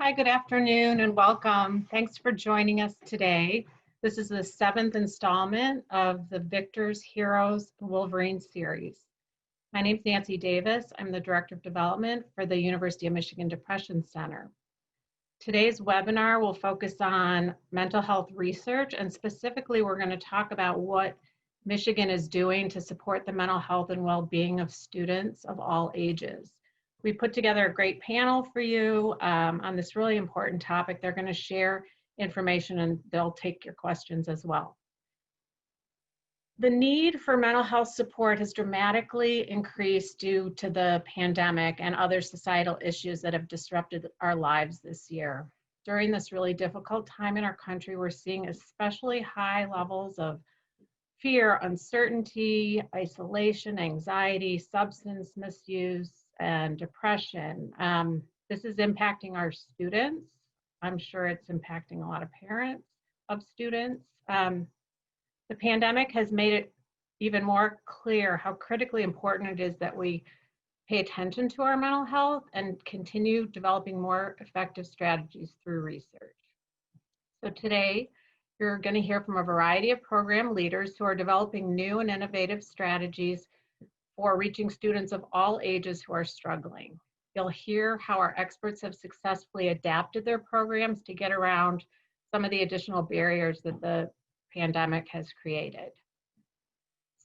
Hi, good afternoon and welcome. Thanks for joining us today. This is the 7th installment of the Victors, Heroes, Wolverines series. My name is Nancy Davis. I'm the Director of Development for the University of Michigan Depression Center. Today's webinar will focus on mental health research, and specifically we're going to talk about what Michigan is doing to support the mental health and well-being of students of all ages. We put together a great panel for you on this really important topic. They're going to share information and they'll take your questions as well. The need for mental health support has dramatically increased due to the pandemic and other societal issues that have disrupted our lives this year. During this really difficult time in our country, we're seeing especially high levels of fear, uncertainty, isolation, anxiety, substance misuse, and depression. This is impacting our students. I'm sure it's impacting a lot of parents of students. The pandemic has made it even more clear how critically important it is that we pay attention to our mental health and continue developing more effective strategies through research. So today, you're going to hear from a variety of program leaders who are developing new and innovative strategies for reaching students of all ages who are struggling. You'll hear how our experts have successfully adapted their programs to get around some of the additional barriers that the pandemic has created.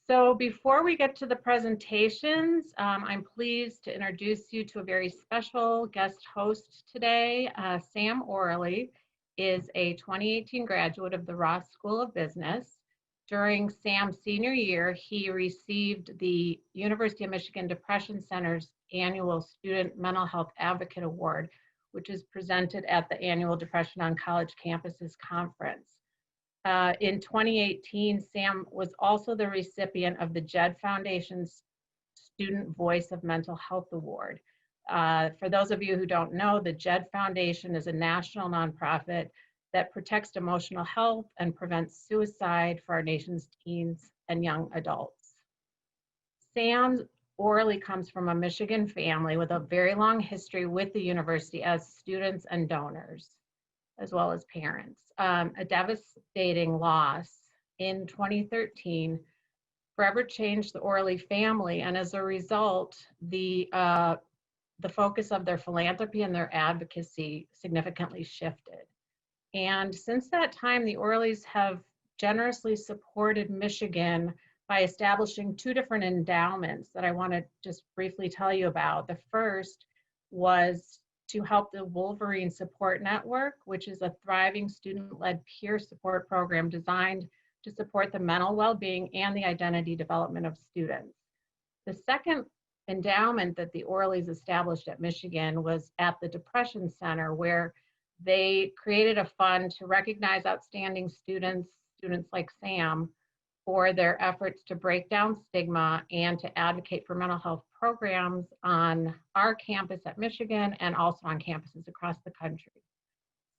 So before we get to the presentations, I'm pleased to introduce you to a very special guest host today. Sam Orley is a 2018 graduate of the Ross School of Business. During Sam's senior year, he received the University of Michigan Depression Center's annual Student Mental Health Advocate Award, which is presented at the annual Depression on College Campuses Conference. In 2018, Sam was also the recipient of the JED Foundation's Student Voice of Mental Health Award. For those of you who don't know, the JED Foundation is a national nonprofit that protects emotional health and prevents suicide for our nation's teens and young adults. Sam Orley comes from a Michigan family with a very long history with the university as students and donors, as well as parents. A devastating loss in 2013 forever changed the Orley family, and as a result, the focus of their philanthropy and their advocacy significantly shifted. And since that time, the Orleys have generously supported Michigan by establishing two different endowments that I want to just briefly tell you about. The first was to help the Wolverines Support Network, which is a thriving student-led peer support program designed to support the mental well-being and the identity development of students. The second endowment that the Orleys established at Michigan was at the Depression Center, where they created a fund to recognize outstanding students like Sam, for their efforts to break down stigma and to advocate for mental health programs on our campus at Michigan and also on campuses across the country.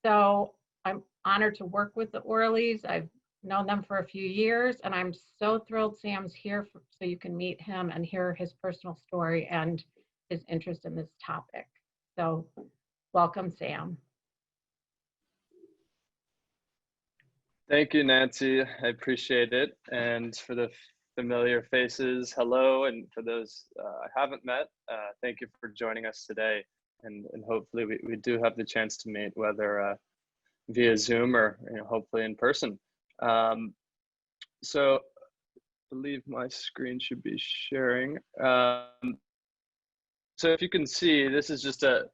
So I'm honored to work with the Orleys. I've known them for a few years, and I'm so thrilled Sam's here so you can meet him and hear his personal story and his interest in this topic. So welcome, Sam. Thank you, Nancy. I appreciate it. And for the familiar faces, hello. And for those I haven't met, thank you for joining us today. And hopefully we do have the chance to meet, whether via Zoom or hopefully in person. So I believe my screen should be sharing. So if you can see, this is just a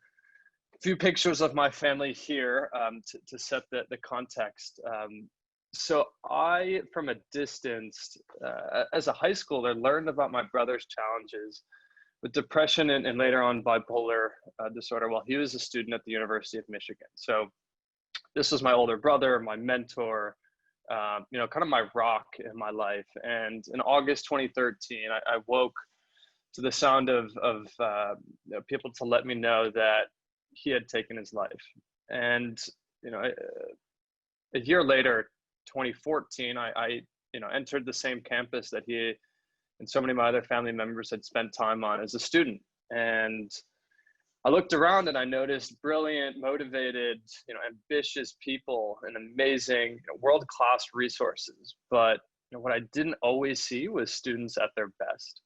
few pictures of my family here to set the context. So I, from a distance, as a high schooler, learned about my brother's challenges with depression and later on bipolar disorder while he was a student at the University of Michigan. So this was my older brother, my mentor, kind of my rock in my life. And in August 2013, I woke to the sound of people to let me know that he had taken his life. And a year later, 2014, I entered the same campus that he and so many of my other family members had spent time on as a student. And I looked around and I noticed brilliant, motivated, ambitious people and amazing, world-class resources. But what I didn't always see was students at their best.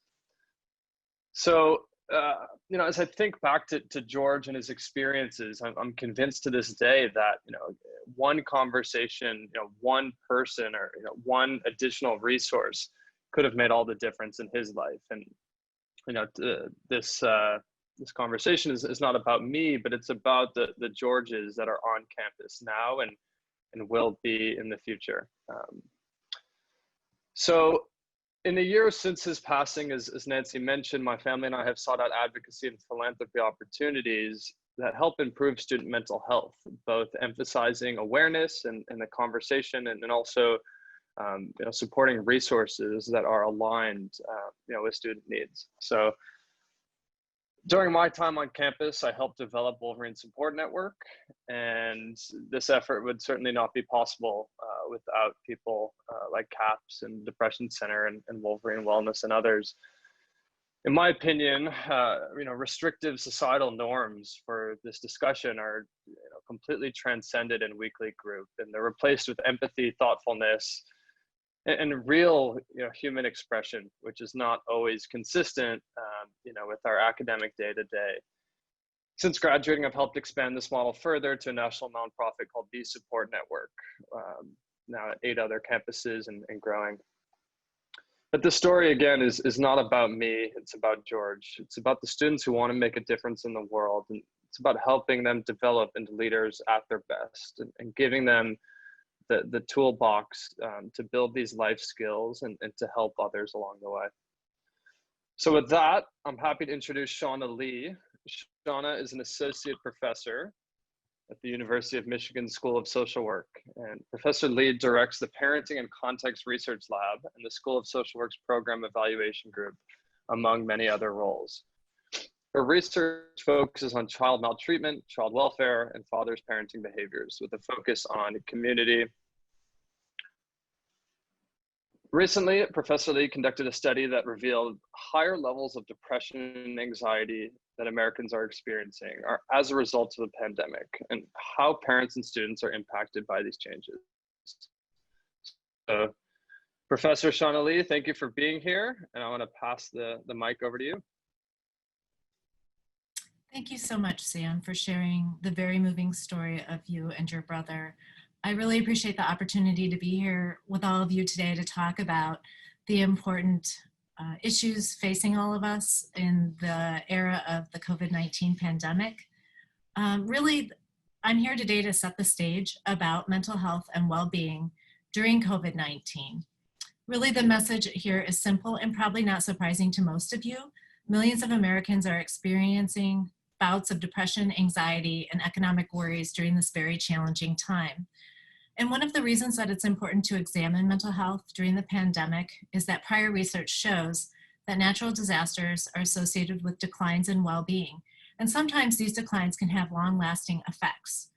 So, as I think back to George and his experiences, I'm convinced to this day that, one conversation, one person or, one additional resource could have made all the difference in his life. And, this conversation is not about me, but it's about the Georges that are on campus now and will be in the future. So in the years since his passing, as Nancy mentioned, my family and I have sought out advocacy and philanthropy opportunities that help improve student mental health, both emphasizing awareness and the conversation and also supporting resources that are aligned with student needs. So during my time on campus, I helped develop Wolverine Support Network, and this effort would certainly not be possible without people like CAPS and Depression Center and Wolverine Wellness and others. In my opinion, restrictive societal norms for this discussion are completely transcended in weekly group, and they're replaced with empathy, thoughtfulness, and real human expression, which is not always consistent with our academic day-to-day. Since graduating, I've helped expand this model further to a national nonprofit called the Support Network, now at 8 other campuses and growing. But the story, again, is not about me, it's about George. It's about the students who want to make a difference in the world, and it's about helping them develop into leaders at their best and giving them the toolbox to build these life skills and to help others along the way. So with that, I'm happy to introduce Shauna Lee. Shauna is an associate professor at the University of Michigan School of Social Work. And Professor Lee directs the Parenting and Context Research Lab and the School of Social Work's Program Evaluation Group, among many other roles. Her research focuses on child maltreatment, child welfare, and fathers' parenting behaviors with a focus on community. Recently, Professor Lee conducted a study that revealed higher levels of depression and anxiety that Americans are experiencing as a result of the pandemic, and how parents and students are impacted by these changes. So, Professor Shauna Lee, thank you for being here, and I want to pass the mic over to you. Thank you so much, Sam, for sharing the very moving story of you and your brother. I really appreciate the opportunity to be here with all of you today to talk about the important issues facing all of us in the era of the COVID-19 pandemic. Really, I'm here today to set the stage about mental health and well-being during COVID-19. Really, the message here is simple and probably not surprising to most of you. Millions of Americans are experiencing bouts of depression, anxiety, and economic worries during this very challenging time. And one of the reasons that it's important to examine mental health during the pandemic is that prior research shows that natural disasters are associated with declines in well-being. And sometimes these declines can have long-lasting effects.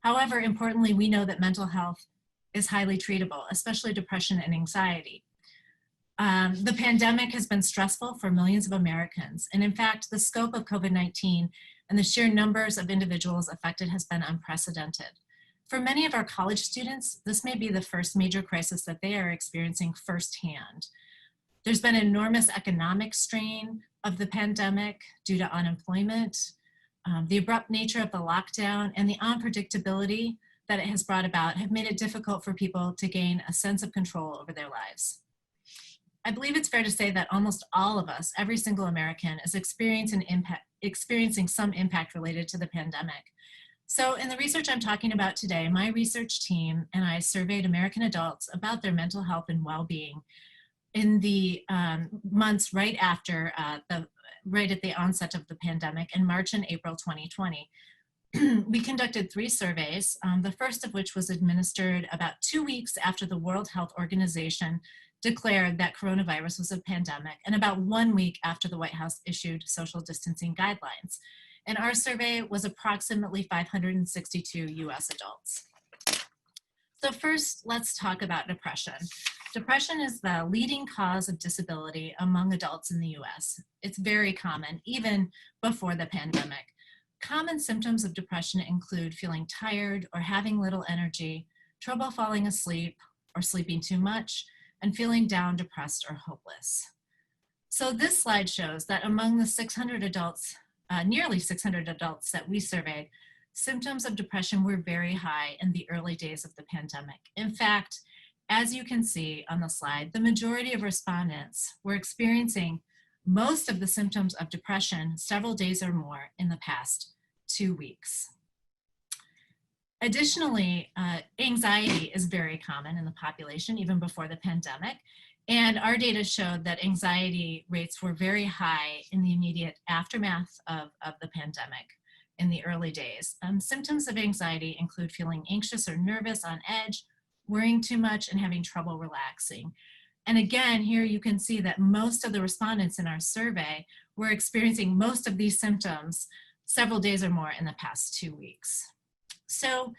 However, importantly, we know that mental health is highly treatable, especially depression and anxiety. The pandemic has been stressful for millions of Americans. And in fact, the scope of COVID-19 and the sheer numbers of individuals affected has been unprecedented. For many of our college students, this may be the first major crisis that they are experiencing firsthand. There's been enormous economic strain of the pandemic due to unemployment, the abrupt nature of the lockdown, and the unpredictability that it has brought about have made it difficult for people to gain a sense of control over their lives. I believe it's fair to say that almost all of us, every single American, is experiencing some impact related to the pandemic. So in the research I'm talking about today, my research team and I surveyed American adults about their mental health and well-being in the months right after, right at the onset of the pandemic in March and April 2020. We conducted 3 surveys, the first of which was administered about 2 weeks after the World Health Organization declared that coronavirus was a pandemic, and about 1 week after the White House issued social distancing guidelines. And our survey was approximately 562 US adults. So first, let's talk about depression. Depression is the leading cause of disability among adults in the US. It's very common, even before the pandemic. Common symptoms of depression include feeling tired or having little energy, trouble falling asleep or sleeping too much, and feeling down, depressed, or hopeless. So this slide shows that among the 600 adults, nearly 600 adults that we surveyed, symptoms of depression were very high in the early days of the pandemic. In fact, as you can see on the slide, the majority of respondents were experiencing most of the symptoms of depression several days or more in the past 2 weeks. Additionally, anxiety is very common in the population even before the pandemic. And our data showed that anxiety rates were very high in the immediate aftermath of the pandemic in the early days. Symptoms of anxiety include feeling anxious or nervous, on edge, worrying too much, and having trouble relaxing. And again, here you can see that most of the respondents in our survey were experiencing most of these symptoms several days or more in the past 2 weeks. So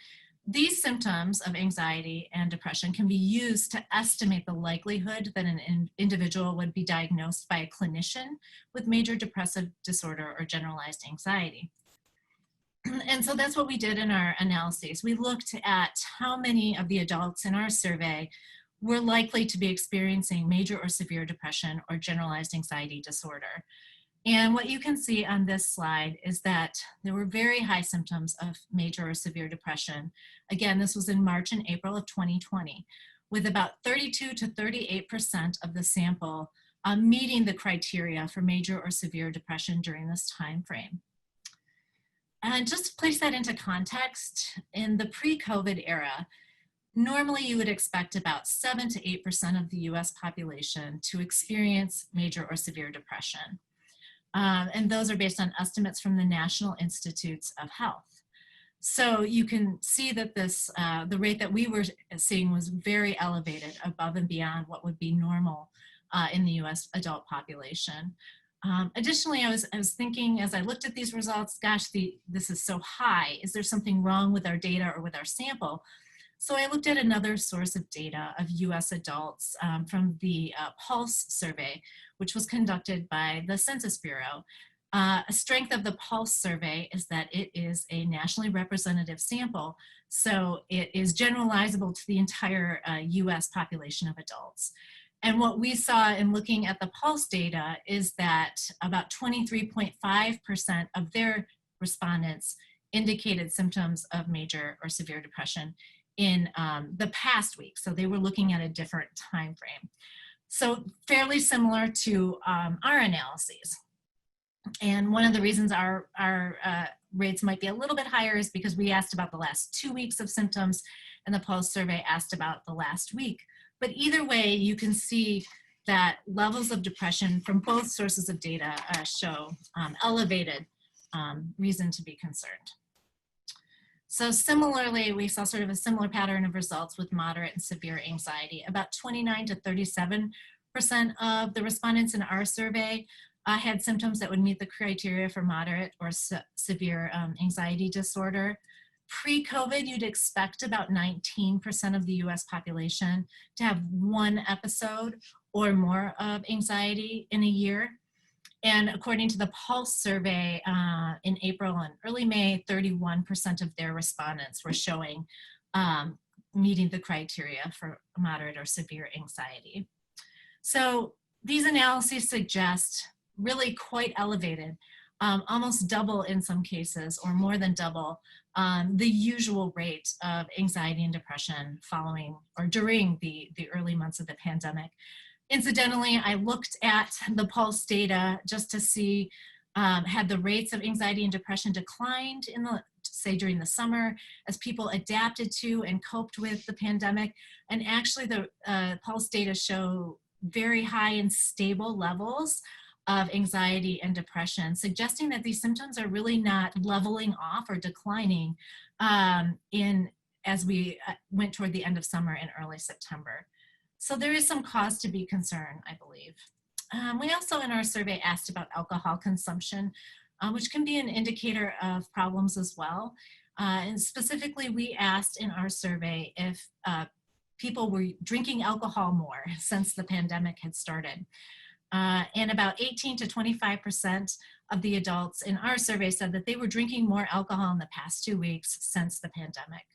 these symptoms of anxiety and depression can be used to estimate the likelihood that an individual would be diagnosed by a clinician with major depressive disorder or generalized anxiety. And so that's what we did in our analyses. We looked at how many of the adults in our survey were likely to be experiencing major or severe depression or generalized anxiety disorder. And what you can see on this slide is that there were very high symptoms of major or severe depression. Again, this was in March and April of 2020, with about 32 to 38% of the sample meeting the criteria for major or severe depression during this time frame. And just to place that into context, in the pre-COVID era, normally you would expect about 7 to 8% of the US population to experience major or severe depression. And those are based on estimates from the National Institutes of Health. So you can see that this, the rate that we were seeing was very elevated, above and beyond what would be normal in the US adult population. Additionally, I was thinking as I looked at these results, gosh, this is so high. Is there something wrong with our data or with our sample? So I looked at another source of data of US adults from the Pulse survey, which was conducted by the Census Bureau. A strength of the Pulse survey is that it is a nationally representative sample, so it is generalizable to the entire US population of adults. And what we saw in looking at the Pulse data is that about 23.5% of their respondents indicated symptoms of major or severe depression in the past week. So they were looking at a different time frame. So fairly similar to our analyses. And one of the reasons our rates might be a little bit higher is because we asked about the last 2 weeks of symptoms and the Pulse survey asked about the last week. But either way, you can see that levels of depression from both sources of data show elevated reason to be concerned. So similarly, we saw sort of a similar pattern of results with moderate and severe anxiety. About 29 to 37% of the respondents in our survey had symptoms that would meet the criteria for moderate or severe anxiety disorder. Pre-COVID, you'd expect about 19% of the US population to have one episode or more of anxiety in a year. And according to the Pulse survey in April and early May, 31% of their respondents were showing meeting the criteria for moderate or severe anxiety. So these analyses suggest really quite elevated, almost double in some cases, or more than double, the usual rate of anxiety and depression following or during the early months of the pandemic. Incidentally, I looked at the Pulse data just to see had the rates of anxiety and depression declined in the, say, during the summer as people adapted to and coped with the pandemic. And actually the Pulse data show very high and stable levels of anxiety and depression, suggesting that these symptoms are really not leveling off or declining as we went toward the end of summer and early September. So there is some cause to be concerned, I believe. We also in our survey asked about alcohol consumption, which can be an indicator of problems as well. And specifically, we asked in our survey if people were drinking alcohol more since the pandemic had started. And about 18 to 25% of the adults in our survey said that they were drinking more alcohol in the past 2 weeks since the pandemic.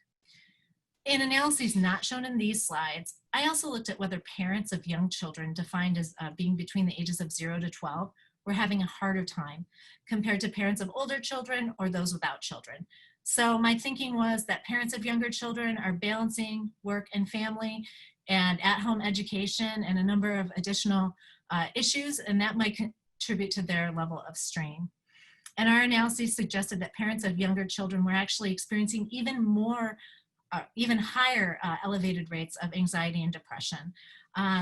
In analyses not shown in these slides, I also looked at whether parents of young children defined as being between the ages of 0 to 12 were having a harder time compared to parents of older children or those without children. So my thinking was that parents of younger children are balancing work and family and at-home education and a number of additional issues, and that might contribute to their level of strain. And our analysis suggested that parents of younger children were actually experiencing even higher elevated rates of anxiety and depression.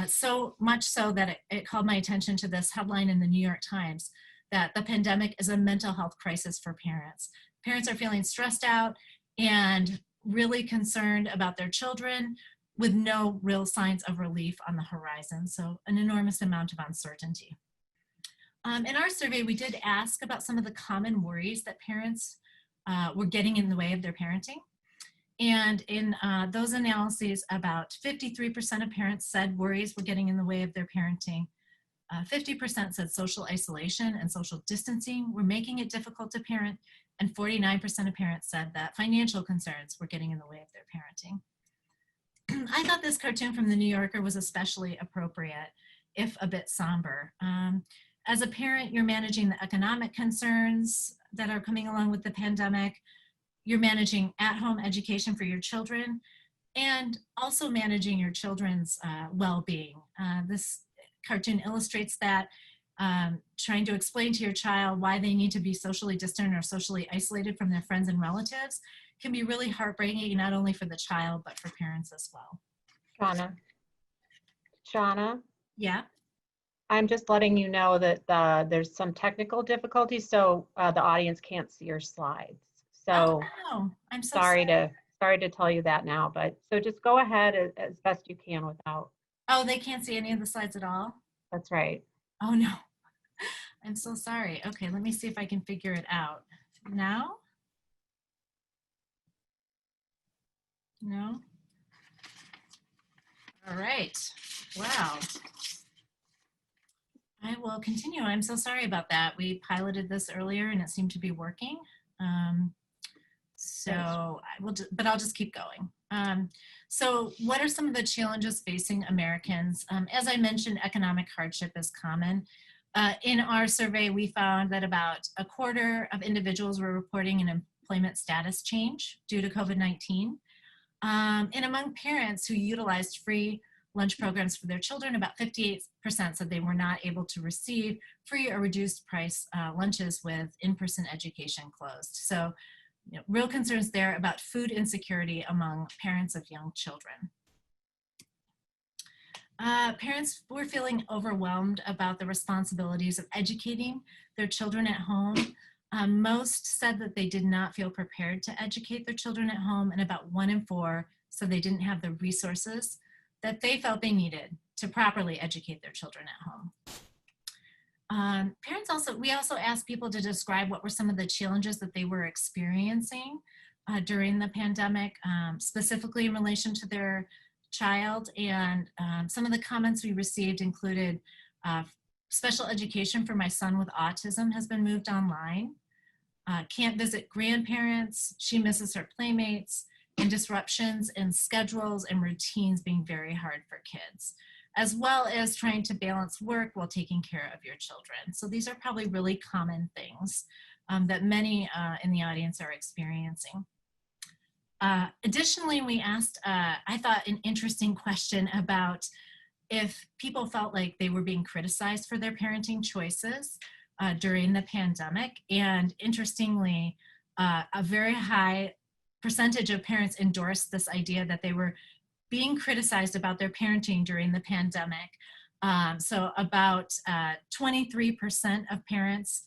So much so that it called my attention to this headline in the New York Times that the pandemic is a mental health crisis for parents. Parents are feeling stressed out and really concerned about their children with no real signs of relief on the horizon. So an enormous amount of uncertainty. In our survey, we did ask about some of the common worries that parents were getting in the way of their parenting. And in those analyses, about 53% of parents said worries were getting in the way of their parenting. 50% said social isolation and social distancing were making it difficult to parent, and 49% of parents said that financial concerns were getting in the way of their parenting. I thought this cartoon from the New Yorker was especially appropriate, if a bit somber. As a parent, you're managing the economic concerns that are coming along with the pandemic. You're managing at-home education for your children and also managing your children's well-being. This cartoon illustrates that, trying to explain to your child why they need to be socially distant or socially isolated from their friends and relatives can be really heartbreaking, not only for the child, but for parents as well. Shauna, Yeah. I'm just letting you know that there's some technical difficulties, so the audience can't see your slides. So no. I'm so sorry to tell you that now, but so just go ahead as best you can without. Oh, they can't see any of the slides at all? That's right. Oh no, I'm so sorry. Okay, let me see if I can figure it out. Now? No? All right, wow. I will continue. I'm so sorry about that. We piloted this earlier and it seemed to be working. But I'll just keep going. So what are some of the challenges facing Americans? As I mentioned, economic hardship is common. In our survey, we found that about a quarter of individuals were reporting an employment status change due to COVID-19. And among parents who utilized free lunch programs for their children, about 58% said they were not able to receive free or reduced price lunches with in-person education closed. So, real concerns there about food insecurity among parents of young children. Parents were feeling overwhelmed about the responsibilities of educating their children at home. Most said that they did not feel prepared to educate their children at home, and about 1 in 4 said they didn't have the resources that they felt they needed to properly educate their children at home. We also asked people to describe what were some of the challenges that they were experiencing during the pandemic, specifically in relation to their child. And some of the comments we received included special education for my son with autism has been moved online. Can't visit grandparents. She misses her playmates, and disruptions in schedules and routines being very hard for kids, as well as trying to balance work while taking care of your children. So these are probably really common things that many in the audience are experiencing. Additionally, we asked, I thought, an interesting question about if people felt like they were being criticized for their parenting choices during the pandemic. And interestingly, a very high percentage of parents endorsed this idea that they were being criticized about their parenting during the pandemic. So about 23% of parents,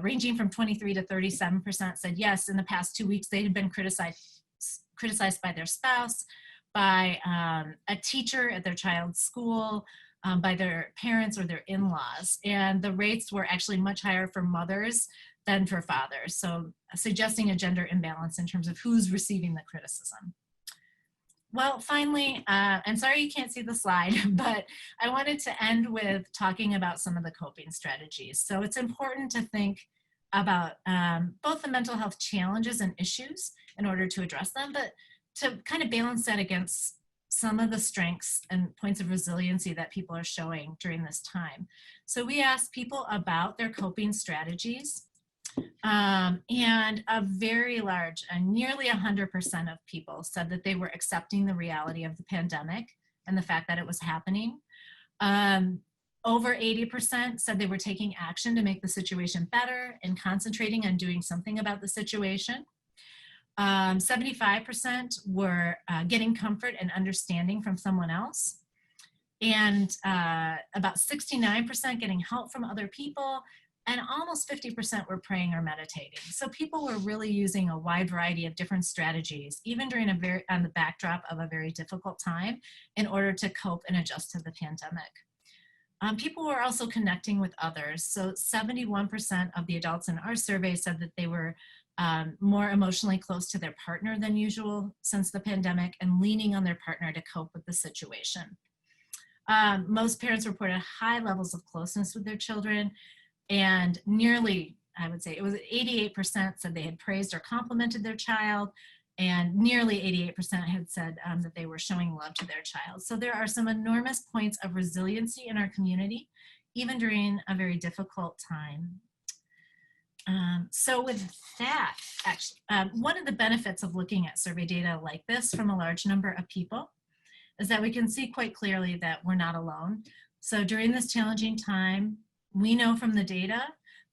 ranging from 23 to 37%, said yes, in the past 2 weeks they had been criticized by their spouse, by a teacher at their child's school, by their parents or their in-laws. And the rates were actually much higher for mothers than for fathers, so suggesting a gender imbalance in terms of who's receiving the criticism. Well, finally, I'm sorry you can't see the slide, but I wanted to end with talking about some of the coping strategies. So it's important to think about both the mental health challenges and issues in order to address them, but to kind of balance that against some of the strengths and points of resiliency that people are showing during this time. So we asked people about their coping strategies. And a very large, nearly 100% of people said that they were accepting the reality of the pandemic and the fact that it was happening. Over 80% said they were taking action to make the situation better and concentrating on doing something about the situation. 75% were getting comfort and understanding from someone else. And about 69% getting help from other people, and almost 50% were praying or meditating. So people were really using a wide variety of different strategies, even during on the backdrop of a very difficult time, in order to cope and adjust to the pandemic. People were also connecting with others. So 71% of the adults in our survey said that they were more emotionally close to their partner than usual since the pandemic and leaning on their partner to cope with the situation. Most parents reported high levels of closeness with their children, and nearly, I would say, it was 88% said they had praised or complimented their child, and nearly 88% had said that they were showing love to their child. So there are some enormous points of resiliency in our community, even during a very difficult time. So with that, actually, one of the benefits of looking at survey data like this from a large number of people is that we can see quite clearly that we're not alone. So during this challenging time, we know from the data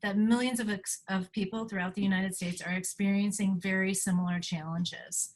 that millions of people throughout the United States are experiencing very similar challenges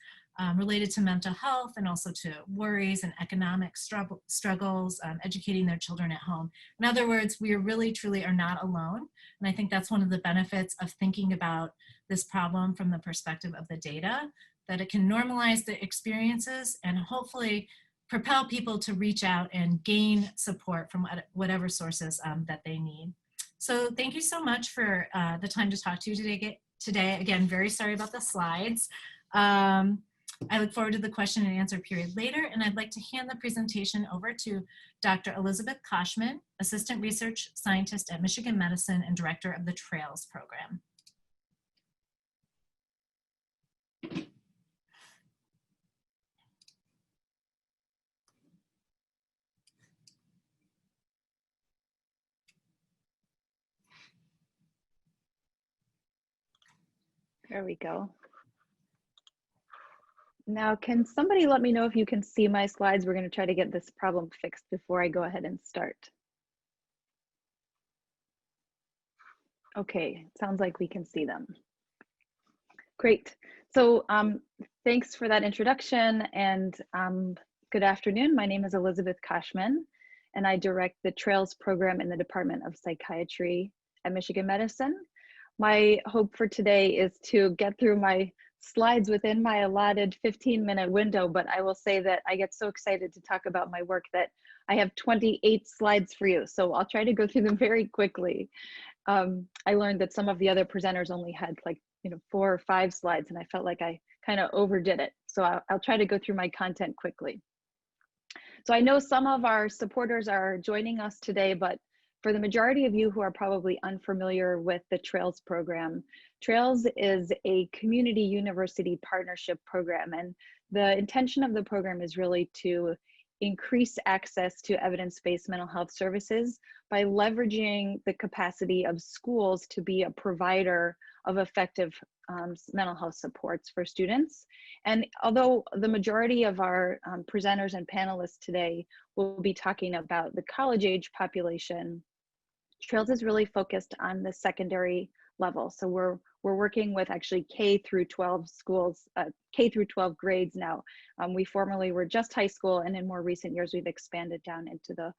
related to mental health and also to worries and economic struggles, educating their children at home. In other words, we really truly are not alone. And I think that's one of the benefits of thinking about this problem from the perspective of the data, that it can normalize the experiences and hopefully propel people to reach out and gain support from whatever sources that they need. So thank you so much for the time to talk to you today. Again, very sorry about the slides. I look forward to the question and answer period later, and I'd like to hand the presentation over to Dr. Elizabeth Koshman, Assistant Research Scientist at Michigan Medicine and Director of the TRAILS program. There we go. Now, can somebody let me know if you can see my slides? We're going to try to get this problem fixed before I go ahead and start. Okay, sounds like we can see them. Great. So thanks for that introduction, and good afternoon. My name is Elizabeth Koshman, and I direct the TRAILS program in the Department of Psychiatry at Michigan Medicine. My hope for today is to get through my slides within my allotted 15-minute window, but I will say that I get so excited to talk about my work that I have 28 slides for you, so I'll try to go through them very quickly. I learned that some of the other presenters only had 4 or 5 slides, and I felt like I kind of overdid it, so I'll try to go through my content quickly. So I know some of our supporters are joining us today, but for the majority of you who are probably unfamiliar with the TRAILS program, TRAILS is a community university partnership program, and the intention of the program is really to increase access to evidence-based mental health services by leveraging the capacity of schools to be a provider of effective mental health supports for students. And although the majority of our presenters and panelists today will be talking about the college age population, TRAILS is really focused on the secondary level. So we're working with actually K through 12 schools, K through 12 grades now. We formerly were just high school, and in more recent years, we've expanded down into the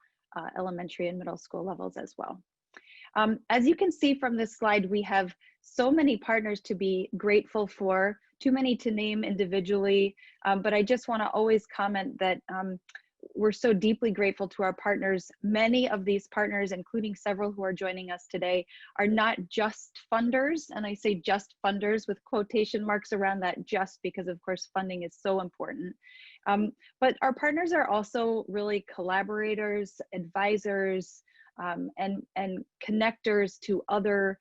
elementary and middle school levels as well. As you can see from this slide, we have so many partners to be grateful for, too many to name individually, but I just want to always comment that we're so deeply grateful to our partners. Many of these partners, including several who are joining us today, are not just funders, and I say just funders with quotation marks around that, just because of course funding is so important. But our partners are also really collaborators, advisors, and connectors to other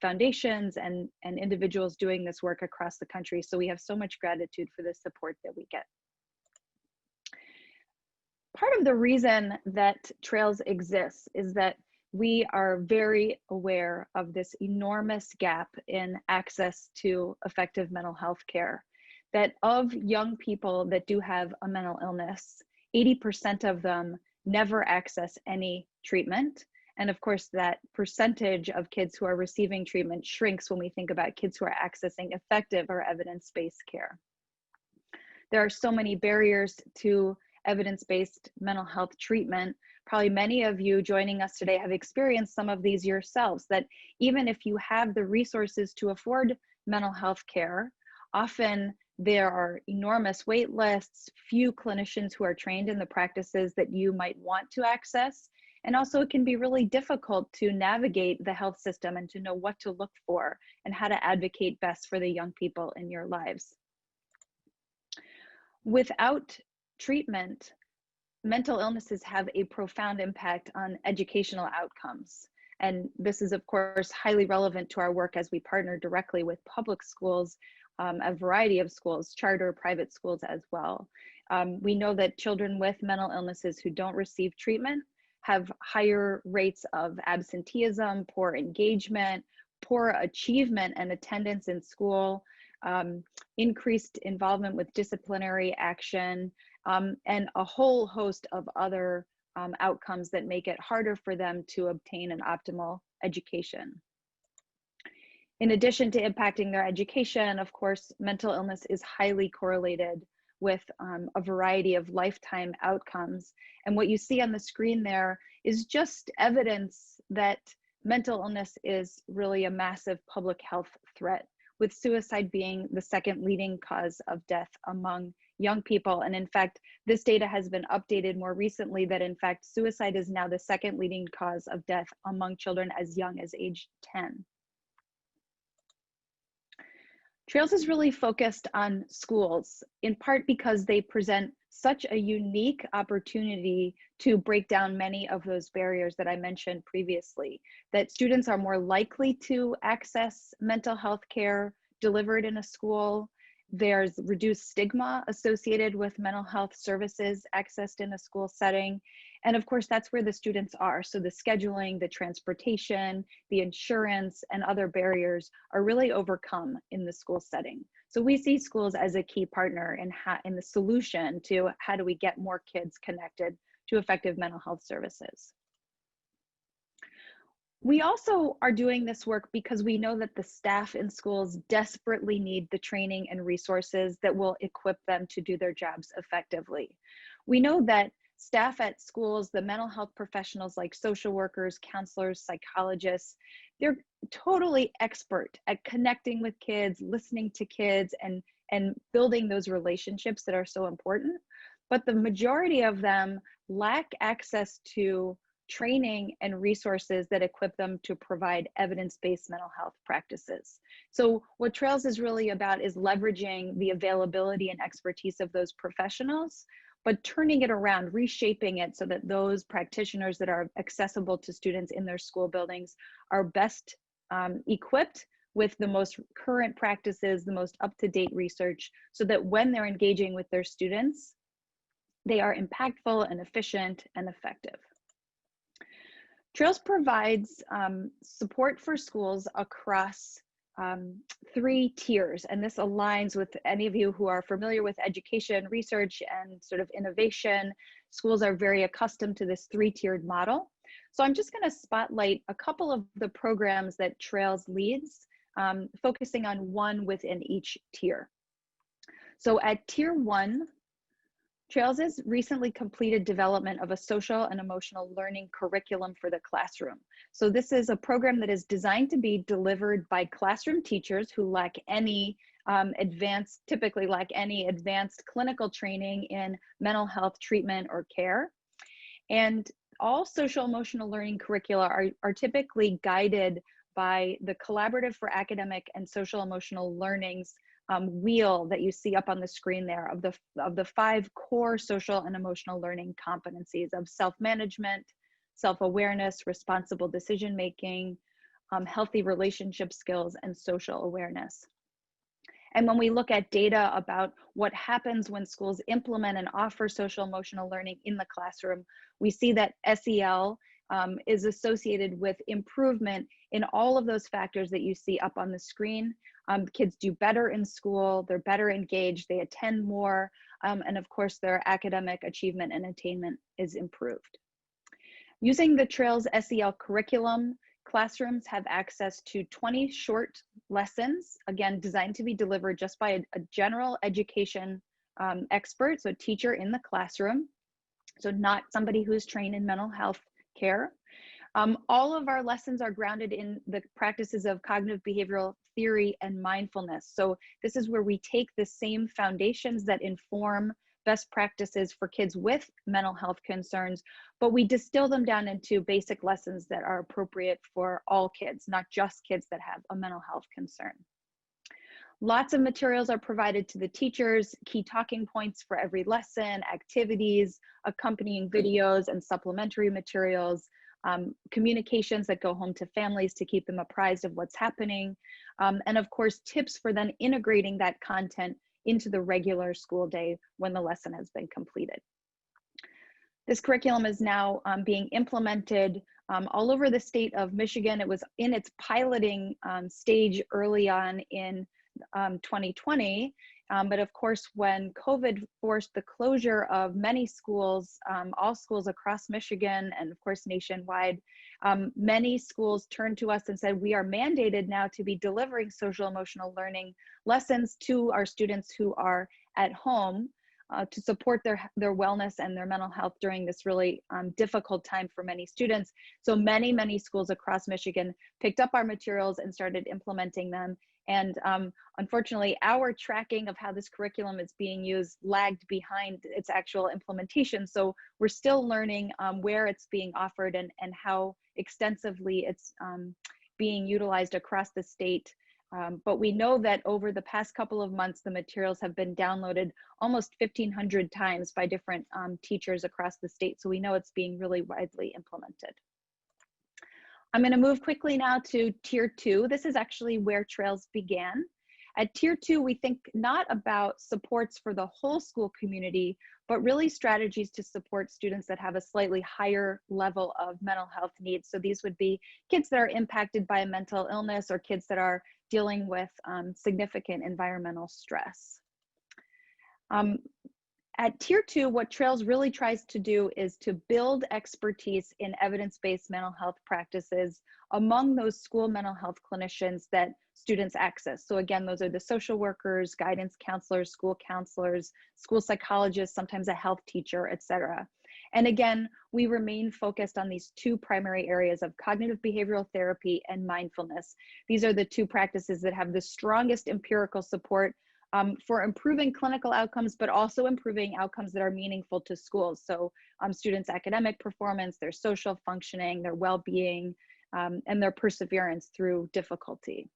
foundations and individuals doing this work across the country. So we have so much gratitude for the support that we get. Part of the reason that Trails exists is that we are very aware of this enormous gap in access to effective mental health care. That of young people that do have a mental illness, 80% of them never access any treatment. And of course, that percentage of kids who are receiving treatment shrinks when we think about kids who are accessing effective or evidence-based care. There are so many barriers to evidence-based mental health treatment. Probably many of you joining us today have experienced some of these yourselves, that even if you have the resources to afford mental health care, often there are enormous wait lists, few clinicians who are trained in the practices that you might want to access. And also it can be really difficult to navigate the health system and to know what to look for and how to advocate best for the young people in your lives. Without treatment, mental illnesses have a profound impact on educational outcomes. And this is, of course, highly relevant to our work as we partner directly with public schools, a variety of schools, charter, private schools as well. We know that children with mental illnesses who don't receive treatment have higher rates of absenteeism, poor engagement, poor achievement and attendance in school, increased involvement with disciplinary action, and a whole host of other outcomes that make it harder for them to obtain an optimal education. In addition to impacting their education, of course, mental illness is highly correlated with a variety of lifetime outcomes. And what you see on the screen there is just evidence that mental illness is really a massive public health threat, with suicide being the second leading cause of death among young people. And in fact, this data has been updated more recently that in fact, suicide is now the second leading cause of death among children as young as age 10. Trails is really focused on schools, in part because they present such a unique opportunity to break down many of those barriers that I mentioned previously, that students are more likely to access mental health care delivered in a school. There's reduced stigma associated with mental health services accessed in a school setting. And of course, that's where the students are. So the scheduling, the transportation, the insurance, and other barriers are really overcome in the school setting. So we see schools as a key partner in the solution to how do we get more kids connected to effective mental health services. We also are doing this work because we know that the staff in schools desperately need the training and resources that will equip them to do their jobs effectively. We know that staff at schools, the mental health professionals like social workers, counselors, psychologists, they're totally expert at connecting with kids, listening to kids, and building those relationships that are so important. But the majority of them lack access to training and resources that equip them to provide evidence-based mental health practices. So what Trails is really about is leveraging the availability and expertise of those professionals, but turning it around, reshaping it so that those practitioners that are accessible to students in their school buildings are best equipped with the most current practices, the most up-to-date research, so that when they're engaging with their students, they are impactful and efficient and effective. Trails provides support for schools across 3 tiers, and this aligns with any of you who are familiar with education, research, and sort of innovation. Schools are very accustomed to this 3-tiered model. So I'm just going to spotlight a couple of the programs that Trails leads, focusing on one within each tier. So at tier 1, Trails has recently completed development of a social and emotional learning curriculum for the classroom. So this is a program that is designed to be delivered by classroom teachers who lack any typically lack any advanced clinical training in mental health treatment or care. And all social emotional learning curricula are typically guided by the Collaborative for Academic and Social Emotional Learning's wheel that you see up on the screen there of the 5 core social and emotional learning competencies of self-management, self-awareness, responsible decision-making, healthy relationship skills, and social awareness. And when we look at data about what happens when schools implement and offer social emotional learning in the classroom, we see that SEL is associated with improvement in all of those factors that you see up on the screen. Kids do better in school, they're better engaged, they attend more, and of course their academic achievement and attainment is improved. Using the Trails SEL curriculum, classrooms have access to 20 short lessons, again, designed to be delivered just by a general education expert, so a teacher in the classroom, so not somebody who's trained in mental health care. All of our lessons are grounded in the practices of cognitive behavioral theory and mindfulness. So this is where we take the same foundations that inform best practices for kids with mental health concerns, but we distill them down into basic lessons that are appropriate for all kids, not just kids that have a mental health concern. Lots of materials are provided to the teachers, key talking points for every lesson, activities, accompanying videos and supplementary materials, communications that go home to families to keep them apprised of what's happening, and of course, tips for then integrating that content into the regular school day when the lesson has been completed. This curriculum is now being implemented all over the state of Michigan. It was in its piloting stage early on in 2020, but of course, when COVID forced the closure of many schools, all schools across Michigan and of course nationwide, many schools turned to us and said, we are mandated now to be delivering social emotional learning lessons to our students who are at home to support their wellness and their mental health during this really difficult time for many students. So many schools across Michigan picked up our materials and started implementing them. And unfortunately, our tracking of how this curriculum is being used lagged behind its actual implementation. So we're still learning where it's being offered and how extensively it's being utilized across the state. But we know that over the past couple of months, the materials have been downloaded almost 1,500 times by different teachers across the state. So we know it's being really widely implemented. I'm going to move quickly now to Tier 2. This is actually where Trails began. At Tier 2, we think not about supports for the whole school community, but really strategies to support students that have a slightly higher level of mental health needs. So these would be kids that are impacted by a mental illness or kids that are dealing with significant environmental stress. At Tier 2, what Trails really tries to do is to build expertise in evidence-based mental health practices among those school mental health clinicians that students access. So again, those are the social workers, guidance counselors, school psychologists, sometimes a health teacher, etc. And again, we remain focused on these 2 primary areas of cognitive behavioral therapy and mindfulness. These are the 2 practices that have the strongest empirical support for improving clinical outcomes, but also improving outcomes that are meaningful to schools. So students' academic performance, their social functioning, their well-being, and their perseverance through difficulty.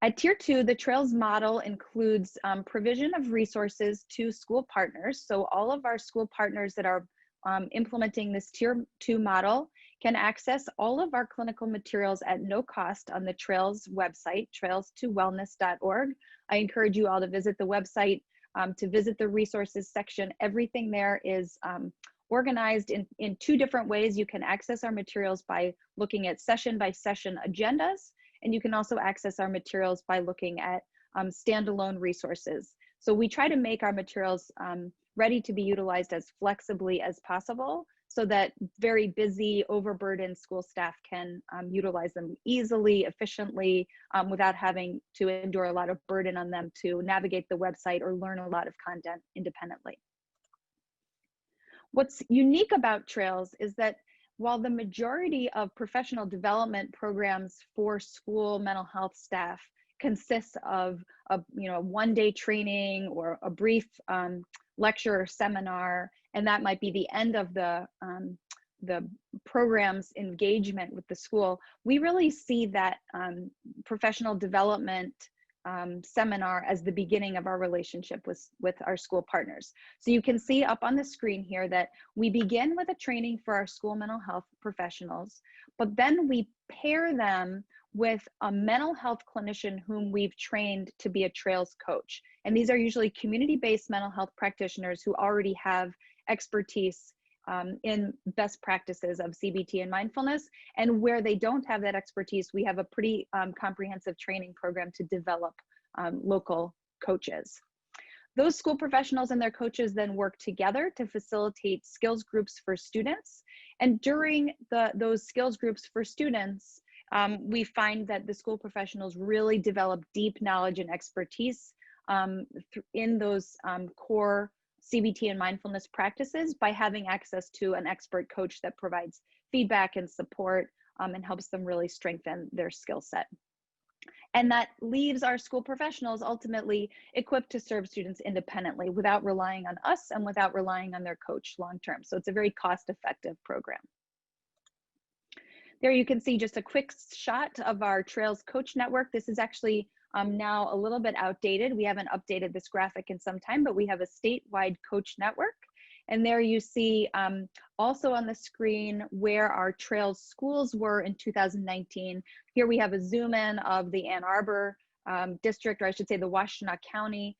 At Tier 2, the Trails model includes provision of resources to school partners. So all of our school partners that are implementing this Tier 2 model can access all of our clinical materials at no cost on the Trails website, trails2wellness.org. I encourage you all to visit the website, to visit the resources section. Everything there is organized in 2 different ways. You can access our materials by looking at session by session agendas, and you can also access our materials by looking at standalone resources. So we try to make our materials ready to be utilized as flexibly as possible so that very busy, overburdened school staff can utilize them easily, efficiently, without having to endure a lot of burden on them to navigate the website or learn a lot of content independently. What's unique about Trails is that while the majority of professional development programs for school mental health staff consists of a one-day training or a brief lecture or seminar, and that might be the end of the program's engagement with the school, we really see that professional development seminar as the beginning of our relationship with our school partners. So you can see up on the screen here that we begin with a training for our school mental health professionals, but then we pair them with a mental health clinician whom we've trained to be a Trails coach. And these are usually community-based mental health practitioners who already have expertise in best practices of CBT and mindfulness. And where they don't have that expertise, we have a pretty comprehensive training program to develop local coaches. Those school professionals and their coaches then work together to facilitate skills groups for students. And during those skills groups for students, we find that the school professionals really develop deep knowledge and expertise in those core CBT and mindfulness practices by having access to an expert coach that provides feedback and support and helps them really strengthen their skill set. And that leaves our school professionals ultimately equipped to serve students independently without relying on us and without relying on their coach long-term. So it's a very cost-effective program. There you can see just a quick shot of our Trails Coach Network. This is actually now a little bit outdated. We haven't updated this graphic in some time, but we have a statewide coach network. And there you see also on the screen where our Trails schools were in 2019. Here we have a zoom in of the Ann Arbor district, or I should say the Washtenaw County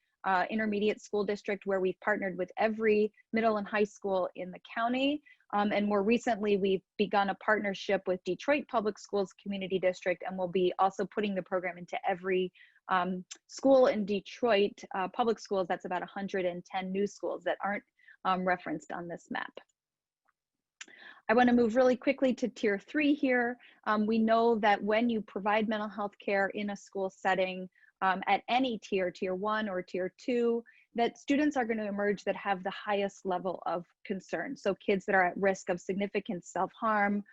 Intermediate School District, where we've partnered with every middle and high school in the county. And more recently, we've begun a partnership with Detroit Public Schools Community District, and we'll be also putting the program into every school in Detroit public schools. That's about 110 new schools that aren't referenced on this map. I want to move really quickly to Tier 3 here. We know that when you provide mental health care in a school setting at any tier, Tier 1 or Tier 2, that students are going to emerge that have the highest level of concern. So kids that are at risk of significant self-harm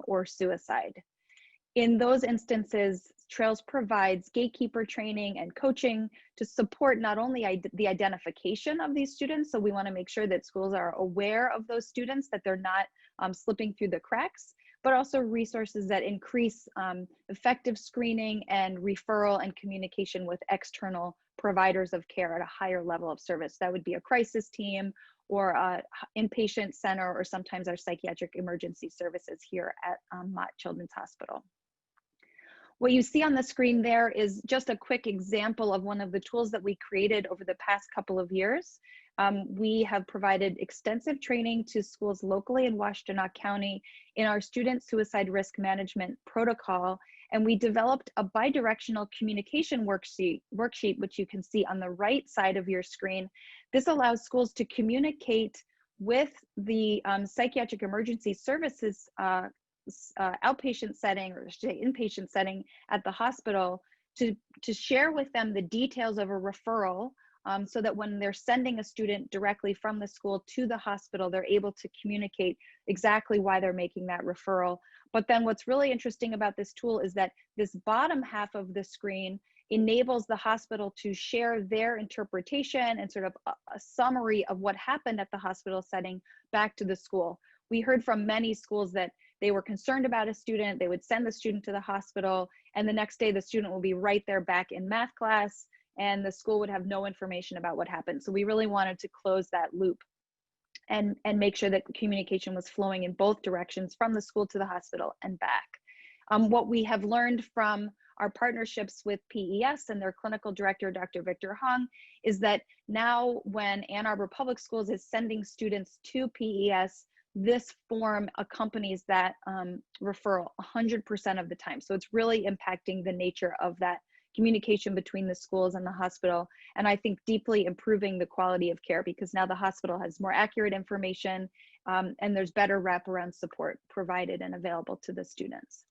or suicide. In those instances, Trails provides gatekeeper training and coaching to support not only the identification of these students, so we want to make sure that schools are aware of those students, that they're not slipping through the cracks, but also resources that increase effective screening and referral and communication with external providers of care at a higher level of service. That would be a crisis team or an inpatient center, or sometimes our psychiatric emergency services here at Mott Children's Hospital. What you see on the screen there is just a quick example of one of the tools that we created over the past couple of years. We have provided extensive training to schools locally in Washtenaw County in our student suicide risk management protocol, and we developed a bidirectional communication worksheet, which you can see on the right side of your screen. This allows schools to communicate with the psychiatric emergency services outpatient setting, or say inpatient setting at the hospital, to share with them the details of a referral, so that when they're sending a student directly from the school to the hospital, they're able to communicate exactly why they're making that referral. But then what's really interesting about this tool is that this bottom half of the screen enables the hospital to share their interpretation and sort of a summary of what happened at the hospital setting back to the school. We heard from many schools that they were concerned about a student, they would send the student to the hospital, and the next day the student will be right there back in math class, and the school would have no information about what happened. So we really wanted to close that loop and make sure that communication was flowing in both directions, from the school to the hospital and back. What we have learned from our partnerships with PES and their clinical director, Dr. Victor Hung, is that now when Ann Arbor Public Schools is sending students to PES, this form accompanies that referral 100% of the time. So it's really impacting the nature of that communication between the schools and the hospital, and I think deeply improving the quality of care, because now the hospital has more accurate information and there's better wraparound support provided and available to the students.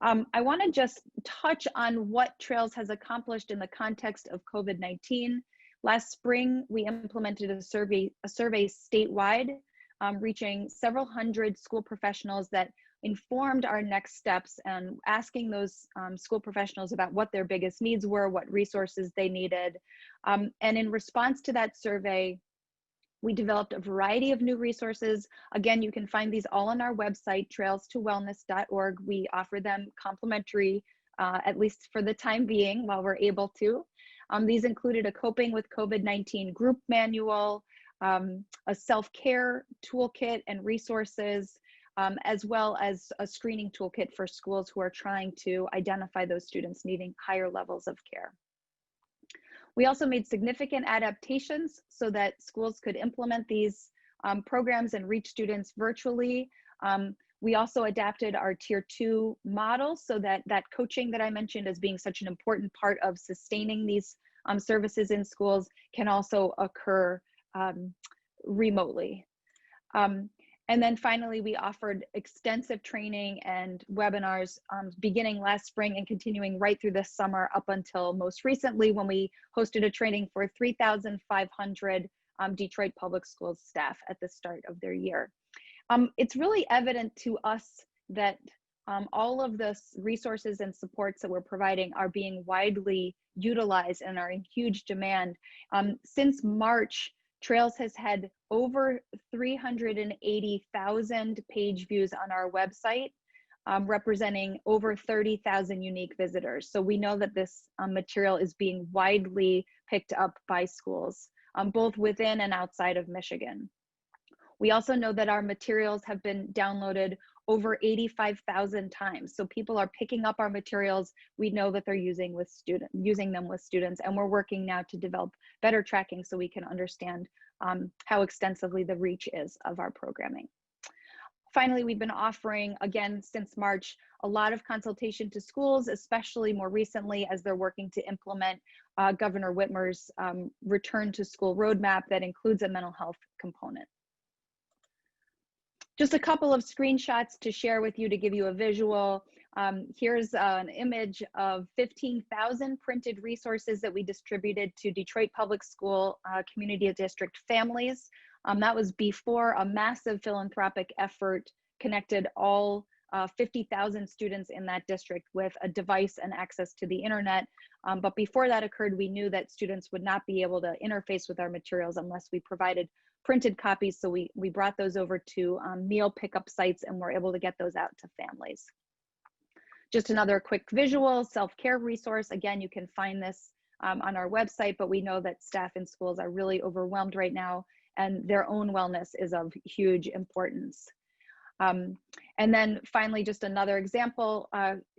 I want to just touch on what Trails has accomplished in the context of COVID-19. Last spring, we implemented a survey statewide, reaching several hundred school professionals that informed our next steps and asking those school professionals about what their biggest needs were, what resources they needed. And in response to that survey, we developed a variety of new resources. Again, you can find these all on our website, trailstowellness.org. We offer them complimentary, at least for the time being, while we're able to. These included a coping with COVID-19 group manual, a self-care toolkit and resources, as well as a screening toolkit for schools who are trying to identify those students needing higher levels of care. We also made significant adaptations so that schools could implement these programs and reach students virtually. We also adapted our Tier 2 model so that coaching that I mentioned as being such an important part of sustaining these services in schools can also occur remotely. And then finally, we offered extensive training and webinars beginning last spring and continuing right through this summer up until most recently when we hosted a training for 3,500 Detroit Public Schools staff at the start of their year. It's really evident to us that all of the resources and supports that we're providing are being widely utilized and are in huge demand. Since March, Trails has had over 380,000 page views on our website, representing over 30,000 unique visitors. So we know that this material is being widely picked up by schools, both within and outside of Michigan. We also know that our materials have been downloaded over 85,000 times. So people are picking up our materials. We know that they're using them with students, and we're working now to develop better tracking so we can understand how extensively the reach is of our programming. Finally, we've been offering, again, since March, a lot of consultation to schools, especially more recently as they're working to implement Governor Whitmer's return to school roadmap that includes a mental health component. Just a couple of screenshots to share with you to give you a visual. Here's an image of 15,000 printed resources that we distributed to Detroit Public School Community District families. That was before a massive philanthropic effort connected all 50,000 students in that district with a device and access to the internet. But before that occurred, we knew that students would not be able to interface with our materials unless we provided printed copies. So we brought those over to meal pickup sites and were able to get those out to families. Just another quick visual self-care resource. Again, you can find this on our website, but we know that staff in schools are really overwhelmed right now and their own wellness is of huge importance. And then finally, just another example